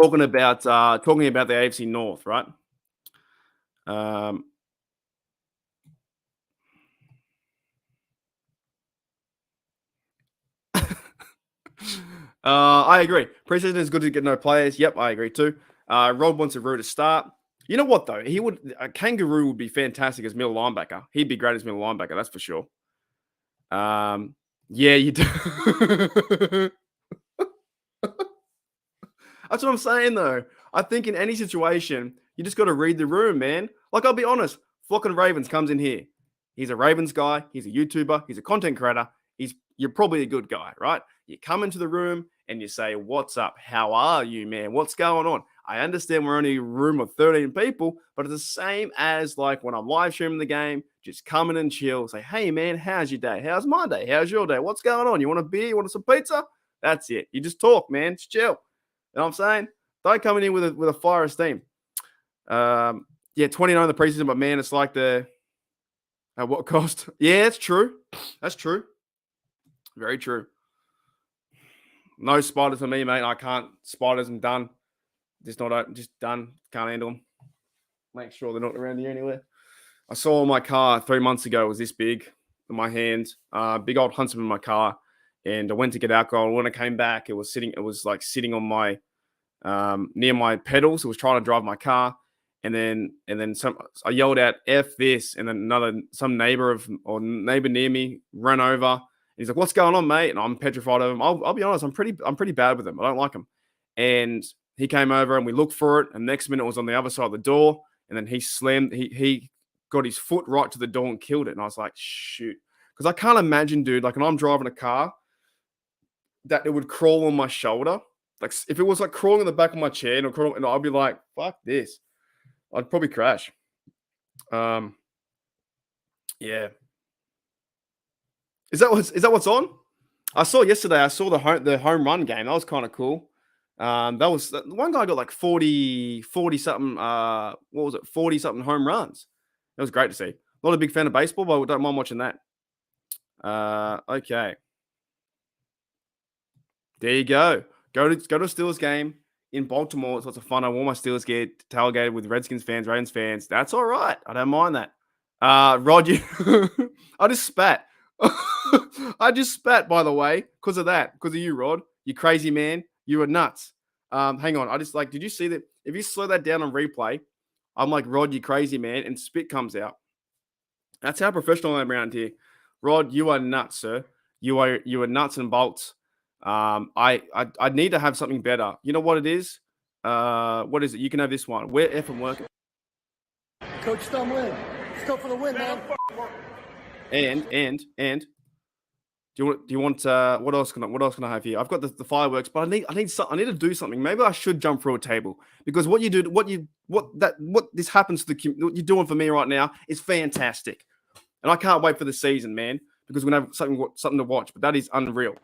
Talking about the AFC North, right? I agree. Preseason is good to get no players. Yep, I agree too. Rob wants a Roo to start. You know what though? A Kangaroo would be fantastic as middle linebacker. He'd be great as middle linebacker, that's for sure. Yeah, you do. That's what I'm saying though. I think in any situation, you just got to read the room, man. Like, I'll be honest, Flocking Ravens comes in here. He's a Ravens guy. He's a YouTuber. He's a content creator. You're probably a good guy, right? You come into the room and you say, "What's up? How are you, man? What's going on?" I understand we're only a room of 13 people, but it's the same as like when I'm live streaming the game. Just come in and chill. Say, "Hey, man, how's your day? How's my day? How's your day? What's going on? You want a beer? You want some pizza?" That's it. You just talk, man. Just chill. You know what I'm saying? Don't come in here with a fire esteem. Yeah, 29 in the preseason, but man, it's like at what cost? Yeah, it's true. That's true. Very true. No spiders for me, mate. I can't. Spiders, I'm done. Just done. Can't handle them. Make sure they're not around here anywhere. I saw my car 3 months ago. It was this big in my hand. Big old Huntsman in my car. And I went to get alcohol. When I came back, it was sitting on my near my pedals. It was trying to drive my car. And then I yelled out "F this," and then some neighbor near me ran over. He's like, "What's going on, mate?" And I'm petrified of him. I'll be honest, I'm pretty bad with him. I don't like him. And he came over and we looked for it. And next minute it was on the other side of the door. And then he got his foot right to the door and killed it. And I was like, shoot. Because I can't imagine, dude, like when I'm driving a car, that it would crawl on my shoulder. Like if it was like crawling on the back of my chair and I'd be like, fuck this. I'd probably crash. Yeah. Is that what's on? I saw yesterday. I saw the home run game. That was kind of cool. One guy got like 40 something. What was it? 40 something home runs. It was great to see. Not a big fan of baseball, but I don't mind watching that. Okay. There you go. Go to a Steelers game in Baltimore. It's lots of fun. I wore my Steelers gear, tailgated with Redskins fans, Ravens fans. That's all right. I don't mind that. Rod, you I just spat. I just spat, by the way, because of that. Because of you, Rod. You crazy man. You were nuts. Hang on. I just did you see that? If you slow that down on replay, I'm like, Rod, you crazy man, and spit comes out. That's how professional I am around here. Rod, you are nuts, sir. You are nuts and bolts. I need to have something better. You know what it is? What is it? You can have this one. We're effing working. Coach Stumlin, let's go for the win, man. And do you want what else can I have here? I've got the fireworks, but I need to do something. Maybe I should jump through a table, because what this happens to what you're doing for me right now is fantastic. And I can't wait for the season, man, because we're going to have something to watch. But that is unreal.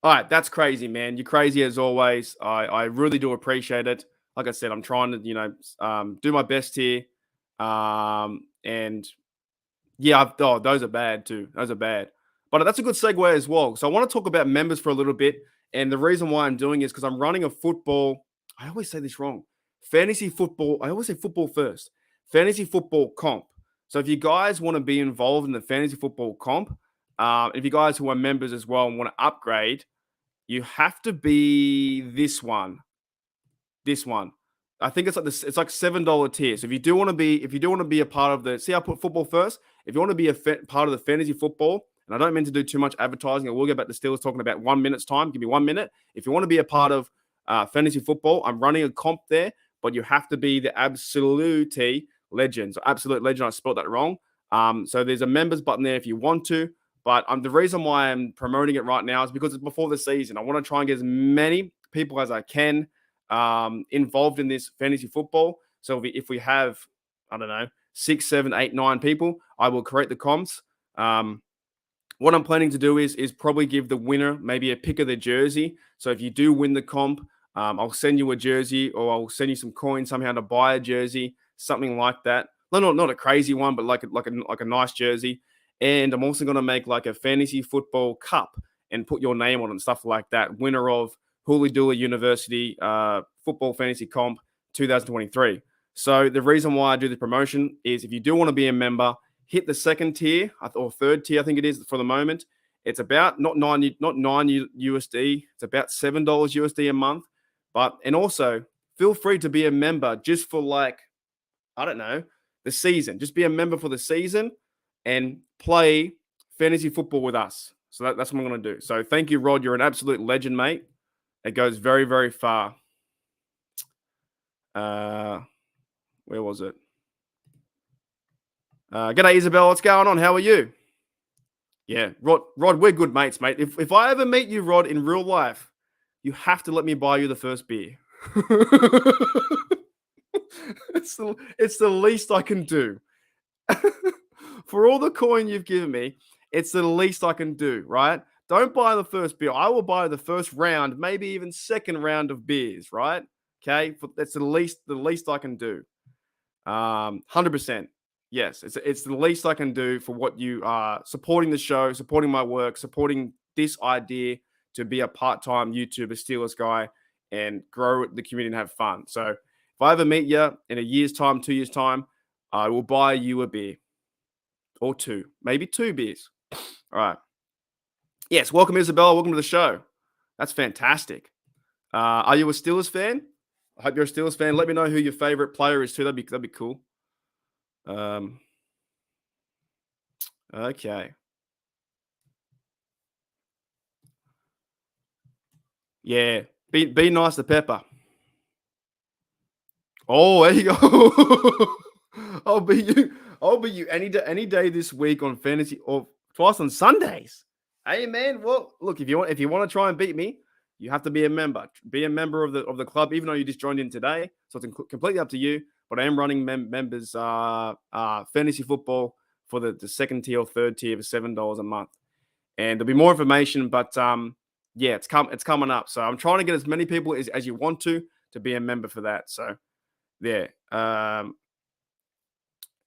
All right, that's crazy, man. You're crazy as always. I really do appreciate it. Like I said, I'm trying to, do my best here. And yeah, those are bad too. Those are bad. But that's a good segue as well. So I want to talk about members for a little bit. And the reason why I'm doing is because I'm running a football. I always say this wrong. Fantasy football. I always say football first. Fantasy football comp. So if you guys want to be involved in the fantasy football comp, if you guys who are members as well and want to upgrade, you have to be this one. This one. I think it's like $7 tier. So if you do want to be a part of the, see, I put football first. If you want to be part of the fantasy football, and I don't mean to do too much advertising, I will get back to Steelers talking about 1 minute's time. Give me 1 minute. If you want to be a part of fantasy football, I'm running a comp there, but you have to be the absolute legend. So absolute legend. I spelled that wrong. So there's a members button there if you want to. But the reason why I'm promoting it right now is because it's before the season. I want to try and get as many people as I can involved in this fantasy football. So if we have, I don't know, 6, 7, 8, 9 people, I will create the comps. What I'm planning to do is probably give the winner maybe a pick of the jersey. So if you do win the comp, I'll send you a jersey, or I'll send you some coins somehow to buy a jersey, something like that. No, not a crazy one, but like a nice jersey. And I'm also going to make like a fantasy football cup and put your name on it and stuff like that. Winner of Hooly Dooly University Football Fantasy Comp 2023. So the reason why I do the promotion is if you do want to be a member, hit the second tier or third tier, I think it is for the moment. It's about not nine USD. It's about $7 USD a month. And also feel free to be a member just for like, I don't know, the season. Just be a member for the season and play fantasy football with us. So that's what I'm going to do. So thank you, Rod. You're an absolute legend, mate. It goes very, very far. Where was it? G'day, Isabel. What's going on? How are you? Yeah, Rod, we're good mates, mate. If I ever meet you, Rod, in real life, you have to let me buy you the first beer. It's the least I can do. For all the coin you've given me, it's the least I can do, right? Don't buy the first beer. I will buy the first round, maybe even second round of beers, right? Okay, that's the least I can do. 100%. Yes, it's the least I can do for what you are supporting the show, supporting my work, supporting this idea to be a part-time YouTuber, Steelers guy, and grow the community and have fun. So if I ever meet you in a year's time, 2 years' time, I will buy you a beer. Or 2, maybe 2 beers. All right. Yes, welcome, Isabella. Welcome to the show. That's fantastic. Are you a Steelers fan? I hope you're a Steelers fan. Let me know who your favorite player is too. That'd be cool. Okay. Yeah. Be nice to Pepper. Oh, there you go. I'll be you any day this week on fantasy, or twice on Sundays. Hey man, well, look, if you want to try and beat me, you have to be a member. Be a member of the club, even though you just joined in today. So it's completely up to you. But I am running members fantasy football for the second tier or third tier for $7 a month. And there'll be more information, but yeah, it's coming up. So I'm trying to get as many people as you want to be a member for that. So yeah.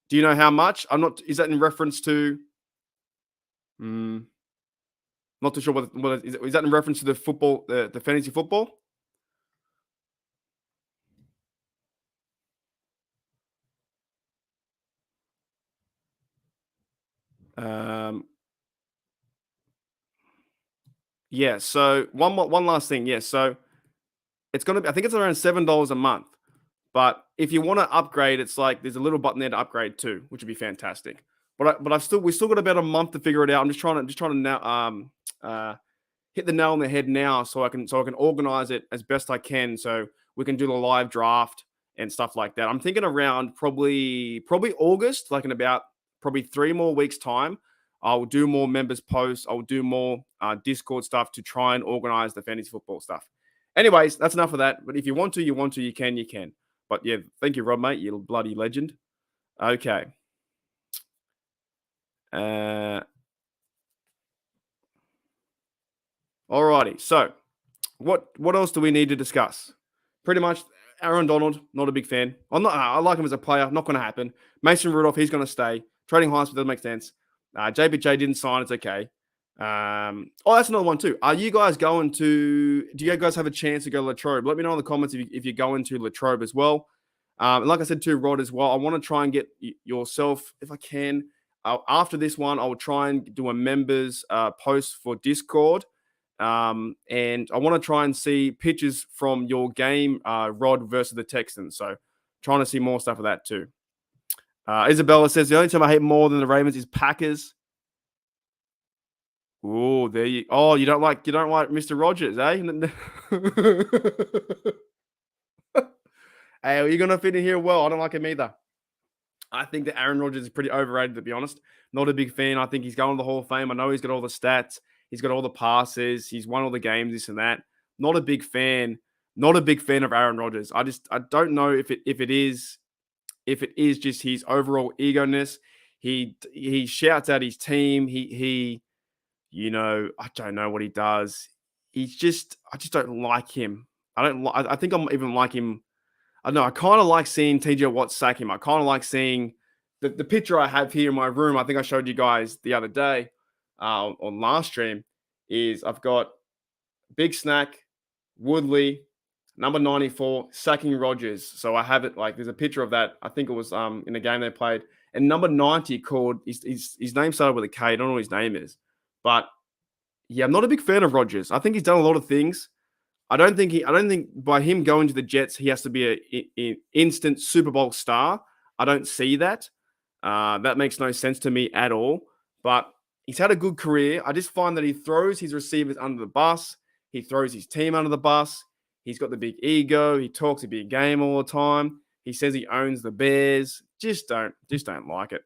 Do you know how much? I'm not. Is that in reference to? Not too sure what is that in reference to the football, the fantasy football? Yeah. So one last thing. Yeah. So it's gonna be. I think it's around $7 a month. But if you want to upgrade, it's like there's a little button there to upgrade too, which would be fantastic. But we still got about a month to figure it out. I'm just trying to now hit the nail on the head now, so I can organize it as best I can, so we can do the live draft and stuff like that. I'm thinking around probably August, like in about probably 3 more weeks time. I'll do more members posts. I'll do more Discord stuff to try and organize the fantasy football stuff. Anyways, that's enough of that. But if you want to, you can. But yeah, thank you, Rob, mate. You bloody legend. Okay. Alrighty. So, what else do we need to discuss? Pretty much, Aaron Donald, not a big fan. I like him as a player. Not going to happen. Mason Rudolph, he's going to stay. Trading Highsmith doesn't make sense. JBJ didn't sign. It's okay. That's another one too. Are you guys going to? Do you guys have a chance to go to Latrobe? Let me know in the comments if you're going to Latrobe as well. And like I said to Rod as well, I want to try and get yourself, if I can, after this one, I will try and do a members post for Discord. And I want to try and see pictures from your game, Rod versus the Texans. So trying to see more stuff of that too. Isabella says the only team I hate more than the Ravens is Packers. Oh, there you. Oh, you don't like Mr. Rogers, eh? Hey, are you gonna fit in here well? I don't like him either. I think that Aaron Rodgers is pretty overrated, to be honest. Not a big fan. I think he's going to the Hall of Fame. I know he's got all the stats. He's got all the passes. He's won all the games, this and that. Not a big fan. Not a big fan of Aaron Rodgers. I don't know if it is just his overall ego-ness. He shouts at his team. He I don't know what he does. I just don't like him. I think I'm even like him. I don't know. I kind of like seeing TJ Watt sack him. I kind of like seeing the picture I have here in my room. I think I showed you guys the other day on last stream. Is I've got Big Snack, Woodley, number 94, sacking Rodgers. So I have it like there's a picture of that. I think it was in the game they played. And number 90 called his name started with a K. I don't know what his name is. But yeah, I'm not a big fan of Rodgers. I think he's done a lot of things. I don't think by him going to the Jets, he has to be an instant Super Bowl star. I don't see that. That makes no sense to me at all. But he's had a good career. I just find that he throws his receivers under the bus. He throws his team under the bus. He's got the big ego. He talks a big game all the time. He says he owns the Bears. Just don't like it.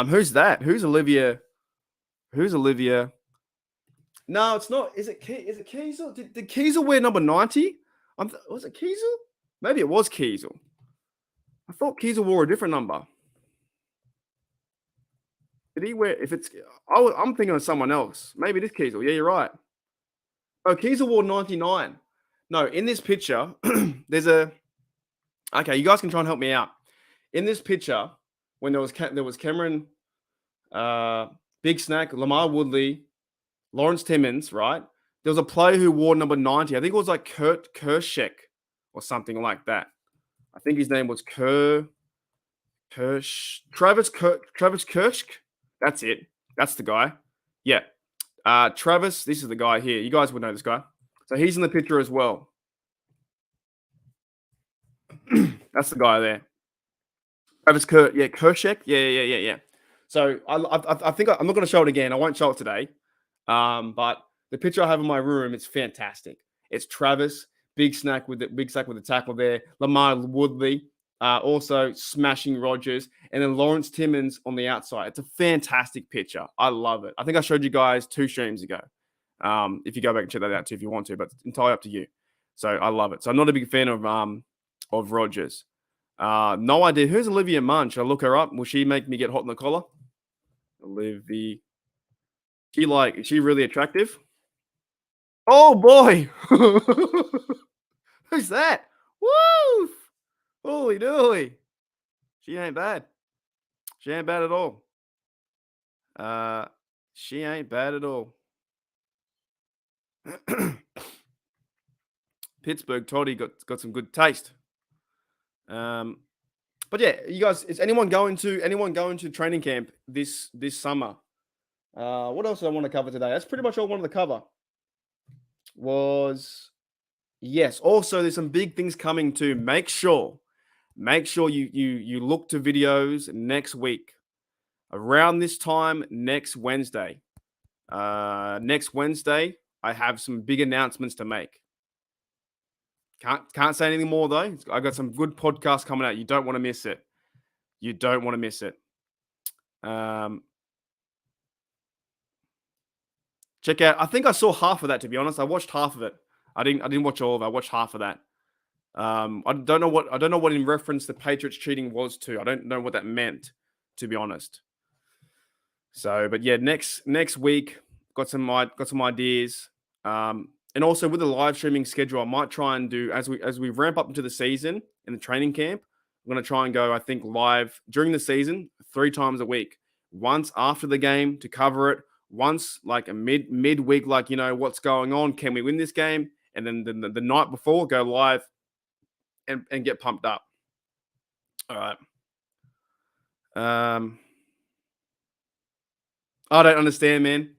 Who's that? Who's Olivia? No, it's not. Is it Kiesel? Did Kiesel wear number 90? Was it Kiesel? Maybe it was Kiesel. I thought Kiesel wore a different number. Did he wear? I'm thinking of someone else. Maybe it is Kiesel. Yeah, you're right. Oh, Kiesel wore 99. No, in this picture, there's a. Okay, you guys can try and help me out. In this picture, when there was Cameron, Big Snack, Lamar Woodley, Lawrence Timmons, right? There was a player who wore number 90. I think it was like Kurt Kershek or something like that. I think his name was Travis Kirsch. That's it. That's the guy. Yeah. Travis, this is the guy here. You guys would know this guy. So he's in the picture as well. That's the guy there. Travis Kershek. Yeah. So I think I'm not going to show it again. I won't show it today. But the picture I have in my room, it's fantastic. It's Travis, Big Snack with the tackle there, Lamar Woodley, also smashing Rodgers, and then Lawrence Timmons on the outside. It's a fantastic picture. I love it. I think I showed you guys 2 streams ago. If you go back and check that out too, if you want to, but it's entirely up to you. So I love it. So I'm not a big fan of Rodgers. No idea. Who's Olivia Munn? Should I look her up? Will she make me get hot in the collar? Olivia. Is she really attractive? Oh boy. Who's that? Woo! Holy dooly. She ain't bad. She ain't bad at all. She ain't bad at all. Pittsburgh Toddy got some good taste. But yeah, you guys, is anyone going to training camp this summer? What else do I want to cover today? That's pretty much all I wanted to cover. Yes. Also, there's some big things coming too. Make sure you look to videos next week. Around this time next Wednesday. Next Wednesday, I have some big announcements to make. Can't say anything more though. I got some good podcasts coming out. You don't want to miss it. You don't want to miss it. Check out. I think I saw half of that, to be honest. I watched half of it. I didn't watch all of it. I watched half of that. I don't know what in reference the Patriots cheating was to. I don't know what that meant, to be honest. So, but yeah, next week got some ideas. And also with the live streaming schedule, I might try and do as we ramp up into the season in the training camp. I'm going to try and go, I think, live during the season 3 times a week. Once after the game to cover it. Once like a midweek, like, you know, what's going on? Can we win this game? And then the night before, go live and get pumped up. All right. I don't understand, man.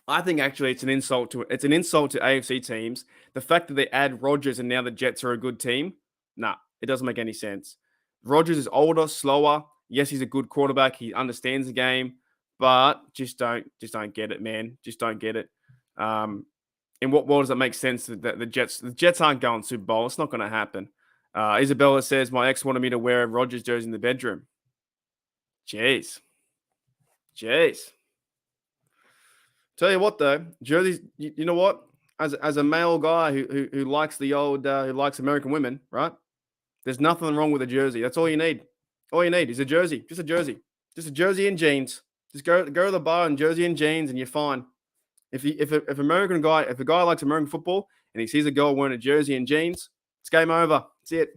I think actually it's an insult to AFC teams. The fact that they add Rodgers and now the Jets are a good team. Nah, it doesn't make any sense. Rodgers is older, slower. Yes, he's a good quarterback. He understands the game, but just don't get it, man. Just don't get it. In what world does that make sense that the Jets aren't going Super Bowl? It's not going to happen. Isabella says my ex wanted me to wear a Rodgers jersey in the bedroom. Jeez. Tell you what though, jerseys. You know what? As a male guy who likes the old who likes American women, right? There's nothing wrong with a jersey. That's all you need. All you need is a jersey. Just a jersey. Just a jersey and jeans. Just go to the bar in jersey and jeans, and you're fine. If a guy likes American football and he sees a girl wearing a jersey and jeans, it's game over. That's it.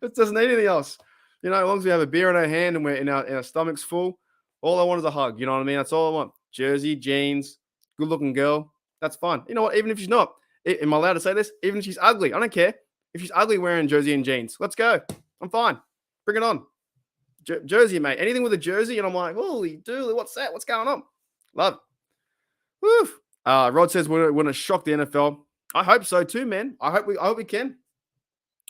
It doesn't need anything else. You know, as long as we have a beer in our hand and we're in our stomachs full, all I want is a hug. You know what I mean? That's all I want. Jersey, jeans, good looking girl. That's fine. You know what? Even if she's not, am I allowed to say this? Even if she's ugly, I don't care. If she's ugly wearing jersey and jeans, let's go. I'm fine. Bring it on. Jersey, mate. Anything with a jersey, and I'm like, holy dude, what's that? What's going on? Love it. Woo. Rod says we're going to shock the NFL. I hope so too, man. I hope we can.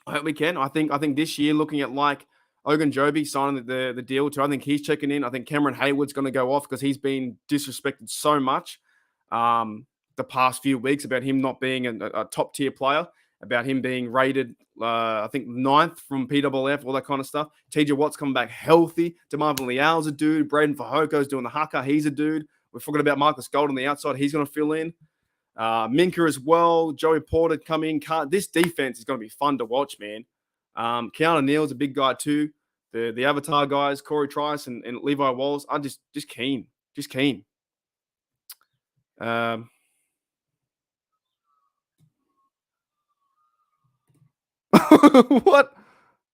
I think this year, looking at like Ogunjobi signing the deal too, I think he's checking in. I think Cameron Hayward's going to go off because he's been disrespected so much the past few weeks about him not being a top tier player, about him being rated, I think 9th from PWF, all that kind of stuff. TJ Watt's coming back healthy. DeMarvin Leal's a dude. Braden Fajoko's doing the haka. He's a dude. We're forgetting about Marcus Gold on the outside. He's going to fill in. Minka as well. Joey Porter coming. This defense is going to be fun to watch, man. Keanu Neal's a big guy too. The Avatar guys, Corey Trice and Levi Wallace. I'm just keen. Just keen. What?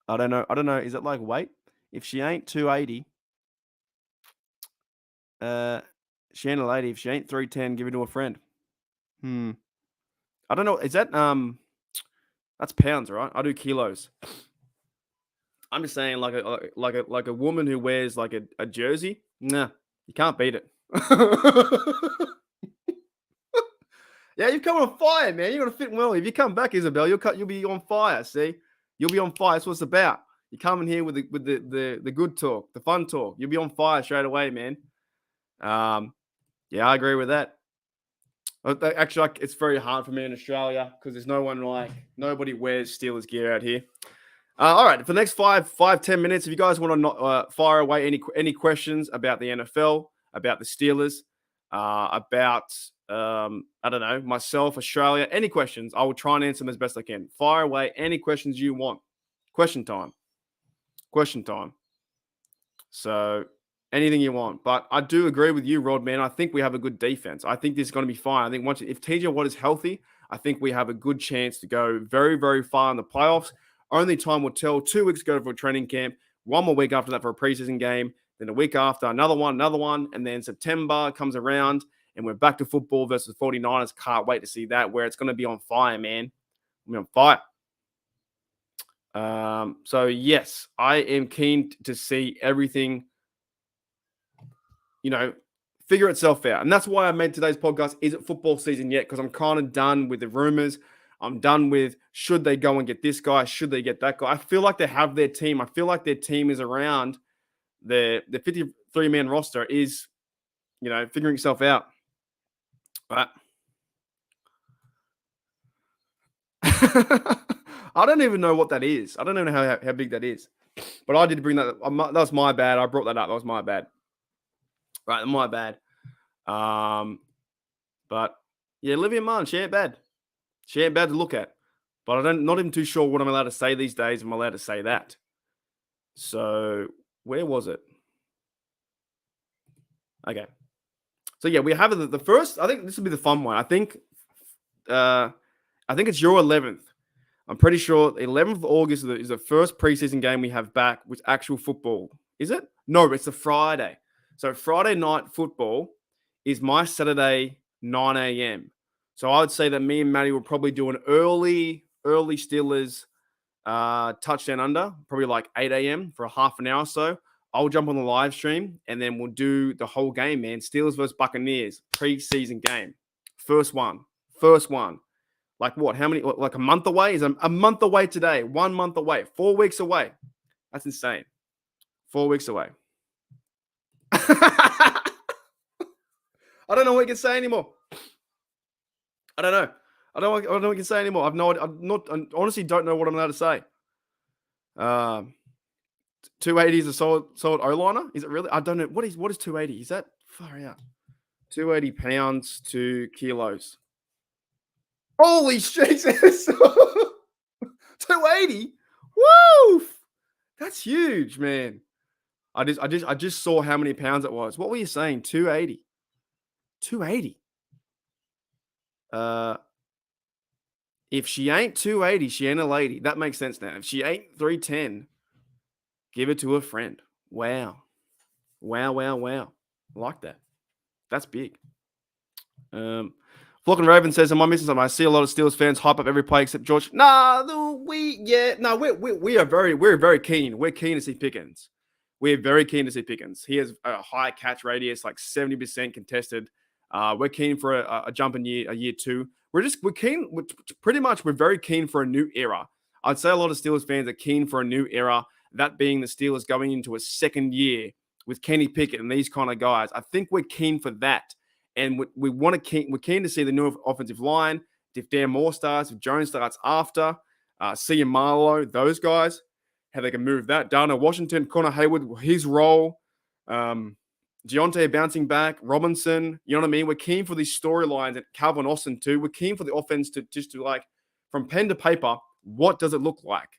I don't know. Is it like weight? If she ain't 280, she ain't a lady. If she ain't 310, give it to a friend. I don't know. Is that that's pounds, right? I do kilos. I'm just saying, like a woman who wears like a jersey. Nah, you can't beat it. Yeah, you've come on fire, man. You're gonna fit well. If you come back, Isabel, you'll be on fire. See, you'll be on fire. That's what it's about. You come in here with the good talk, the fun talk. You'll be on fire straight away, man. Yeah, I agree with that. Actually, it's very hard for me in Australia because there's nobody wears Steelers gear out here. All right, for the next 5-10 minutes, if you guys want to fire away any questions about the NFL, about the Steelers, about I don't know, myself, Australia, any questions, I will try and answer them as best I can. Fire away any questions you want. Question time. So Anything you want. But I do agree with you, Rod, man. I think we have a good defense. I think this is going to be fine. I think if TJ Watt is healthy, I think we have a good chance to go very, very far in the playoffs. Only time will tell. 2 weeks ago for a training camp, one more week after that for a preseason game, then a week after another one, and then September comes around and we're back to football versus 49ers. Can't wait to see that, where it's going to be on fire, man. We're on fire. So yes, I am keen to see everything, figure itself out. And that's why I made today's podcast. Is it football season yet? Because I'm kind of done with the rumors. I'm done with, should they go and get this guy? Should they get that guy? I feel like they have their team. I feel like their team is around the 53-man roster is, figuring itself out. But I don't even know what that is. I don't even know how big that is. But I did bring that. That was my bad. I brought that up. That was my bad. Right, my bad. But yeah, Olivia Munn, she ain't bad. She ain't bad to look at. But not even too sure what I'm allowed to say these days. I'm allowed to say that. So where was it? Okay. So yeah, we have the first. I think this will be the fun one. I think it's your 11th. I'm pretty sure 11th of August is the first preseason game we have back with actual football. Is it? No, it's a Friday. So Friday night football is my Saturday, 9 a.m. So I would say that me and Maddie will probably do an early Steelers touchdown under, probably like 8 a.m. for a half an hour or so. I'll jump on the live stream and then we'll do the whole game, man. Steelers versus Buccaneers, preseason game. First one. Like what? How many? Like a month away? Is a month away today. 1 month away. 4 weeks away. That's insane. 4 weeks away. I don't know what you can say anymore. I don't know. I don't know what you can say anymore. I honestly don't know what I'm allowed to say. 280 is a solid O-liner. Is it really? I don't know. What is 280? Is that far out? 280 pounds to kilos. Holy Jesus. 280? Woo! That's huge, man. I just saw how many pounds it was. What were you saying? 280. 280. If she ain't 280, she ain't a lady. That makes sense now. If she ain't 310, give it to a friend. Wow. I like that. That's big. Flock and Raven says, am I missing something? I see a lot of Steelers fans hype up every play except George. We're very keen. We're keen to see Pickens. We're very keen to see Pickens. He has a high catch radius, like 70% contested. We're keen for a jump in year two. We're keen. We're very keen for a new era. I'd say a lot of Steelers fans are keen for a new era. That being the Steelers going into a second year with Kenny Pickett and these kind of guys. I think we're keen for that. And we're keen to see the new offensive line. If Dan Moore starts, if Jones starts after, Sia Marlowe, those guys, how they can move that. Darnell Washington, Connor Hayward, his role, Deontay bouncing back, Robinson, you know what I mean? We're keen for these storylines, and Calvin Austin too. We're keen for the offense to like, from pen to paper, what does it look like?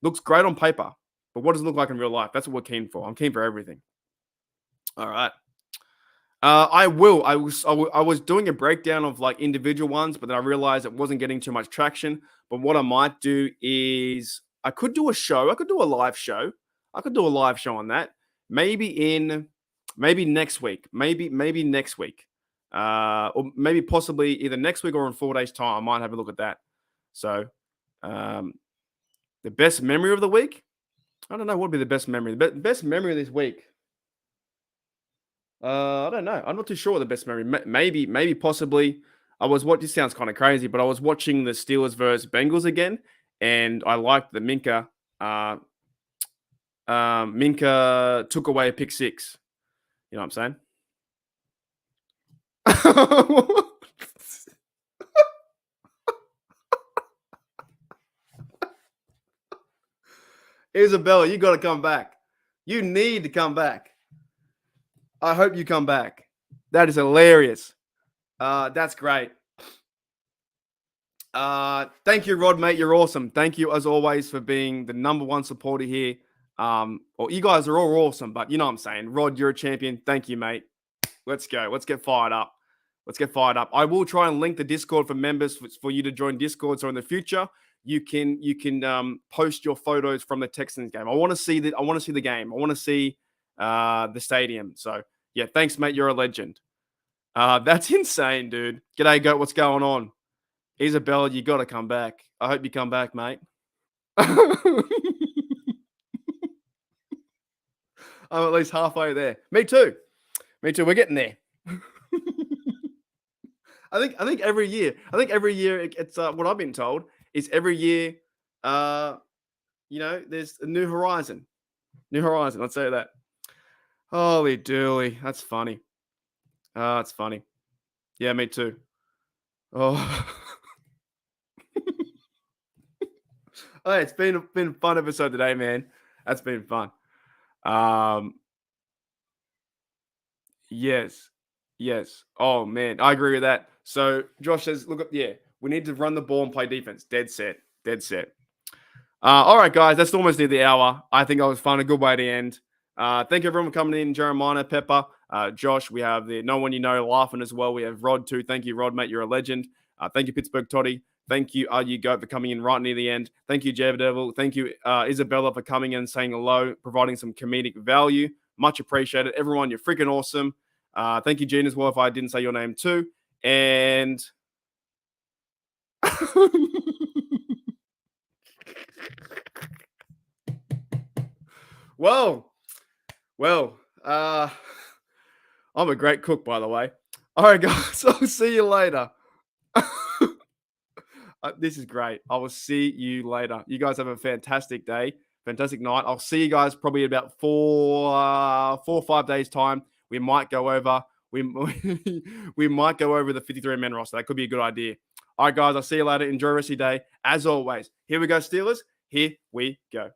Looks great on paper, but what does it look like in real life? That's what we're keen for. I'm keen for everything. All right. I was doing a breakdown of like individual ones, but then I realized it wasn't getting too much traction. But what I might do is I could do a show. I could do a live show. I could do a live show on that. Maybe next week. Maybe next week. Or maybe possibly either next week or in 4 days' time. I might have a look at that. So the best memory of the week? I don't know what would be the best memory. The best memory of this week. I don't know. I'm not too sure what the best memory. Maybe possibly. This sounds kind of crazy, but I was watching the Steelers versus Bengals again, and I liked the Minka. Minka took away a pick six. You know what I'm saying? Isabella, you got to come back. You need to come back. I hope you come back. That is hilarious. That's great. Thank you, Rod, mate. You're awesome. Thank you, as always, for being the number one supporter here. Or you guys are all awesome, but you know what I'm saying. Rod, you're a champion. Thank you, mate. Let's go. Let's get fired up. Let's get fired up. I will try and link the Discord for members for you to join Discord. So in the future, you can post your photos from the Texans game. I want to see the game. I want to see the stadium. So yeah, thanks, mate. You're a legend. That's insane, dude. G'day, Goat. What's going on? Isabella, you got to come back. I hope you come back, mate. I'm at least halfway there. Me too. We're getting there. I think every year. It's what I've been told is every year. There's a new horizon. Let's say that. Holy dooly, that's funny. It's funny. Yeah, me too. Oh. Oh, it's been a fun episode today, man. That's been fun. Yes. Oh man, I agree with that. So Josh says, we need to run the ball and play defense. Dead set. All right, guys, that's almost near the hour. I think I was fun. A good way to end. Thank you everyone for coming in. Jeremiah, Pepper, Josh. We have the No One You Know laughing as well. We have Rod too. Thank you, Rod, mate. You're a legend. Thank you, Pittsburgh Toddy. Thank you, You Goat, for coming in right near the end. Thank you, Devil. Thank you, Isabella, for coming in and saying hello, providing some comedic value. Much appreciated. Everyone, you're freaking awesome. Thank you, Gene, as well, if I didn't say your name too. And well, I'm a great cook, by the way. All right, guys, I'll see you later. This is great. I will see you later. You guys have a fantastic day, fantastic night. I'll see you guys probably about 4 or 5 days time. We might go over. We might go over the 53-man roster. That could be a good idea. All right, guys. I'll see you later. Enjoy the rest of your day. As always, here we go, Steelers. Here we go.